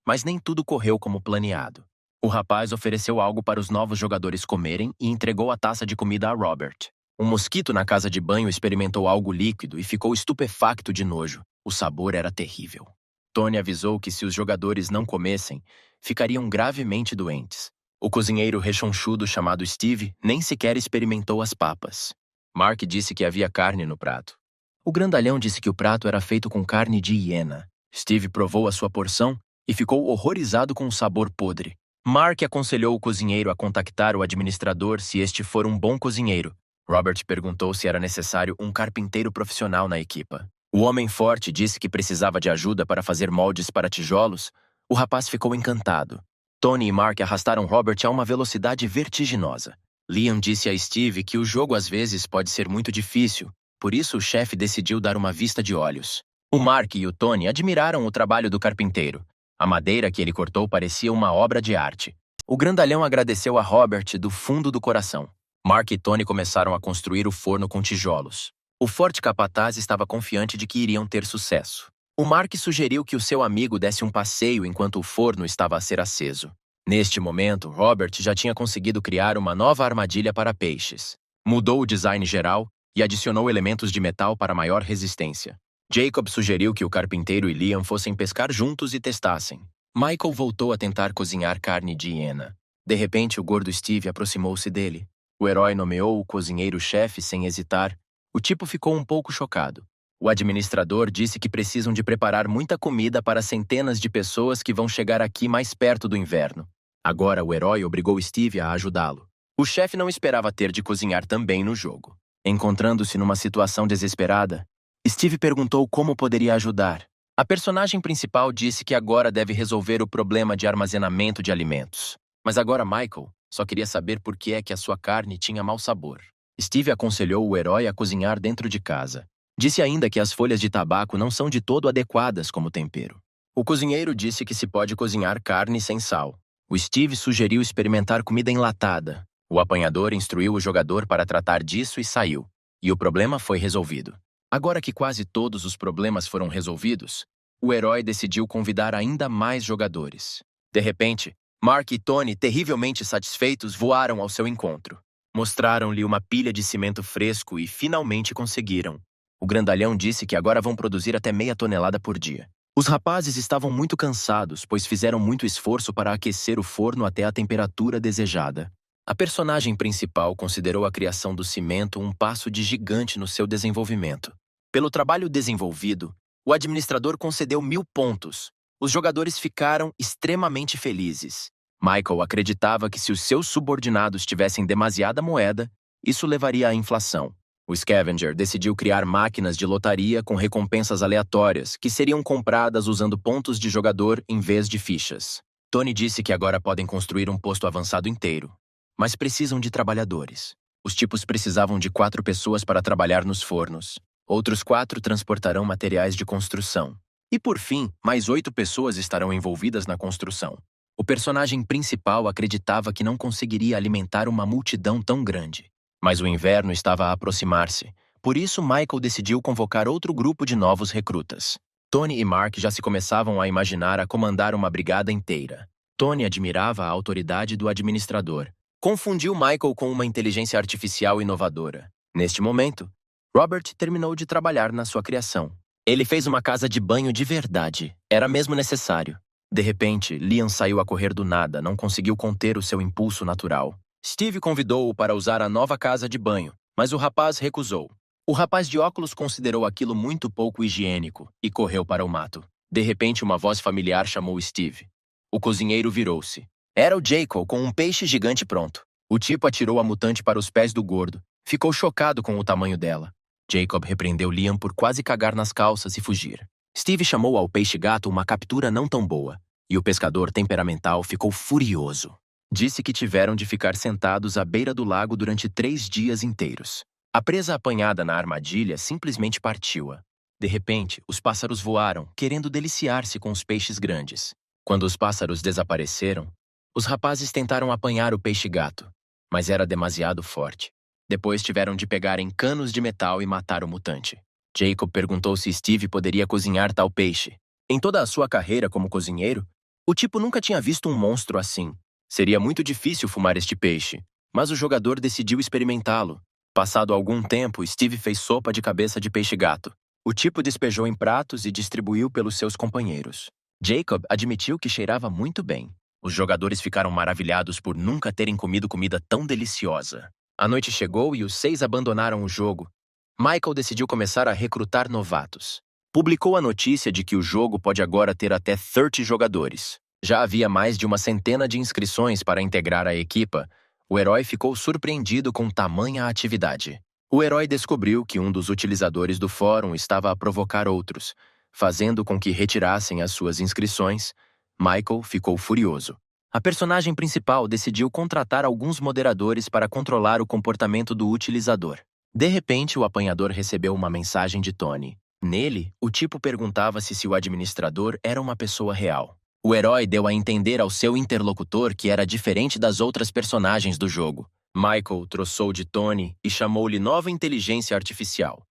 Mas nem tudo correu como planeado. O rapaz ofereceu algo para os novos jogadores comerem e entregou a taça de comida a Robert. Um mosquito na casa de banho experimentou algo líquido e ficou estupefacto de nojo. O sabor era terrível. Tony avisou que se os jogadores não comessem, ficariam gravemente doentes. O cozinheiro rechonchudo chamado Steve nem sequer experimentou as papas. Mark disse que havia carne no prato. O grandalhão disse que o prato era feito com carne de hiena. Steve provou a sua porção e ficou horrorizado com o sabor podre. Mark aconselhou o cozinheiro a contactar o administrador se este for um bom cozinheiro. Robert perguntou se era necessário um carpinteiro profissional na equipa. O homem forte disse que precisava de ajuda para fazer moldes para tijolos. O rapaz ficou encantado. Tony e Mark arrastaram Robert a uma velocidade vertiginosa. Liam disse a Steve que o jogo às vezes pode ser muito difícil, por isso o chefe decidiu dar uma vista de olhos. O Mark e o Tony admiraram o trabalho do carpinteiro. A madeira que ele cortou parecia uma obra de arte. O grandalhão agradeceu a Robert do fundo do coração. Mark e Tony começaram a construir o forno com tijolos. O forte capataz estava confiante de que iriam ter sucesso. O Mark sugeriu que o seu amigo desse um passeio enquanto o forno estava a ser aceso. Neste momento, Robert já tinha conseguido criar uma nova armadilha para peixes. Mudou o design geral e adicionou elementos de metal para maior resistência. Jacob sugeriu que o carpinteiro e Liam fossem pescar juntos e testassem. Michael voltou a tentar cozinhar carne de hiena. De repente, o gordo Steve aproximou-se dele. O herói nomeou o cozinheiro-chefe sem hesitar. O tipo ficou um pouco chocado. O administrador disse que precisam de preparar muita comida para centenas de pessoas que vão chegar aqui mais perto do inverno. Agora, o herói obrigou Steve a ajudá-lo. O chefe não esperava ter de cozinhar também no jogo. Encontrando-se numa situação desesperada, Steve perguntou como poderia ajudar. A personagem principal disse que agora deve resolver o problema de armazenamento de alimentos. Mas agora Michael só queria saber por que é que a sua carne tinha mau sabor. Steve aconselhou o herói a cozinhar dentro de casa. Disse ainda que as folhas de tabaco não são de todo adequadas como tempero. O cozinheiro disse que se pode cozinhar carne sem sal. O Steve sugeriu experimentar comida enlatada. O apanhador instruiu o jogador para tratar disso e saiu. E o problema foi resolvido. Agora que quase todos os problemas foram resolvidos, o herói decidiu convidar ainda mais jogadores. De repente, Mark e Tony, terrivelmente satisfeitos, voaram ao seu encontro. Mostraram-lhe uma pilha de cimento fresco e finalmente conseguiram. O grandalhão disse que agora vão produzir até meia tonelada por dia. Os rapazes estavam muito cansados, pois fizeram muito esforço para aquecer o forno até a temperatura desejada. A personagem principal considerou a criação do cimento um passo de gigante no seu desenvolvimento. Pelo trabalho desenvolvido, o administrador concedeu 1000 pontos. Os jogadores ficaram extremamente felizes. Michael acreditava que se os seus subordinados tivessem demasiada moeda, isso levaria à inflação. O Scavenger decidiu criar máquinas de lotaria com recompensas aleatórias, que seriam compradas usando pontos de jogador em vez de fichas. Tony disse que agora podem construir um posto avançado inteiro, mas precisam de trabalhadores. Os tipos precisavam de 4 pessoas para trabalhar nos fornos. Outros 4 transportarão materiais de construção. E por fim, mais 8 pessoas estarão envolvidas na construção. O personagem principal acreditava que não conseguiria alimentar uma multidão tão grande. Mas o inverno estava a aproximar-se. Por isso, Michael decidiu convocar outro grupo de novos recrutas. Tony e Mark já se começavam a imaginar a comandar uma brigada inteira. Tony admirava a autoridade do administrador. Confundiu Michael com uma inteligência artificial inovadora. Neste momento, Robert terminou de trabalhar na sua criação. Ele fez uma casa de banho de verdade. Era mesmo necessário. De repente, Liam saiu a correr do nada, não conseguiu conter o seu impulso natural. Steve convidou-o para usar a nova casa de banho, mas o rapaz recusou. O rapaz de óculos considerou aquilo muito pouco higiênico e correu para o mato. De repente, uma voz familiar chamou Steve. O cozinheiro virou-se. Era o Jacob com um peixe gigante pronto. O tipo atirou a mutante para os pés do gordo. Ficou chocado com o tamanho dela. Jacob repreendeu Liam por quase cagar nas calças e fugir. Steve chamou ao peixe-gato uma captura não tão boa, e o pescador temperamental ficou furioso. Disse que tiveram de ficar sentados à beira do lago durante 3 dias inteiros. A presa apanhada na armadilha simplesmente partiu-a. De repente, os pássaros voaram, querendo deliciar-se com os peixes grandes. Quando os pássaros desapareceram, os rapazes tentaram apanhar o peixe-gato, mas era demasiado forte. Depois tiveram de pegar em canos de metal e matar o mutante. Jacob perguntou se Steve poderia cozinhar tal peixe. Em toda a sua carreira como cozinheiro, o tipo nunca tinha visto um monstro assim. Seria muito difícil fumar este peixe, mas o jogador decidiu experimentá-lo. Passado algum tempo, Steve fez sopa de cabeça de peixe-gato. O tipo despejou em pratos e distribuiu pelos seus companheiros. Jacob admitiu que cheirava muito bem. Os jogadores ficaram maravilhados por nunca terem comido comida tão deliciosa. A noite chegou e os 6 abandonaram o jogo. Michael decidiu começar a recrutar novatos. Publicou a notícia de que o jogo pode agora ter até 30 jogadores. Já havia mais de 100 de inscrições para integrar a equipa. O herói ficou surpreendido com tamanha atividade. O herói descobriu que um dos utilizadores do fórum estava a provocar outros, fazendo com que retirassem as suas inscrições. Michael ficou furioso. A personagem principal decidiu contratar alguns moderadores para controlar o comportamento do utilizador. De repente, o apanhador recebeu uma mensagem de Tony. Nele, o tipo perguntava-se se o administrador era uma pessoa real. O herói deu a entender ao seu interlocutor que era diferente das outras personagens do jogo. Michael troçou de Tony e chamou-lhe nova inteligência artificial.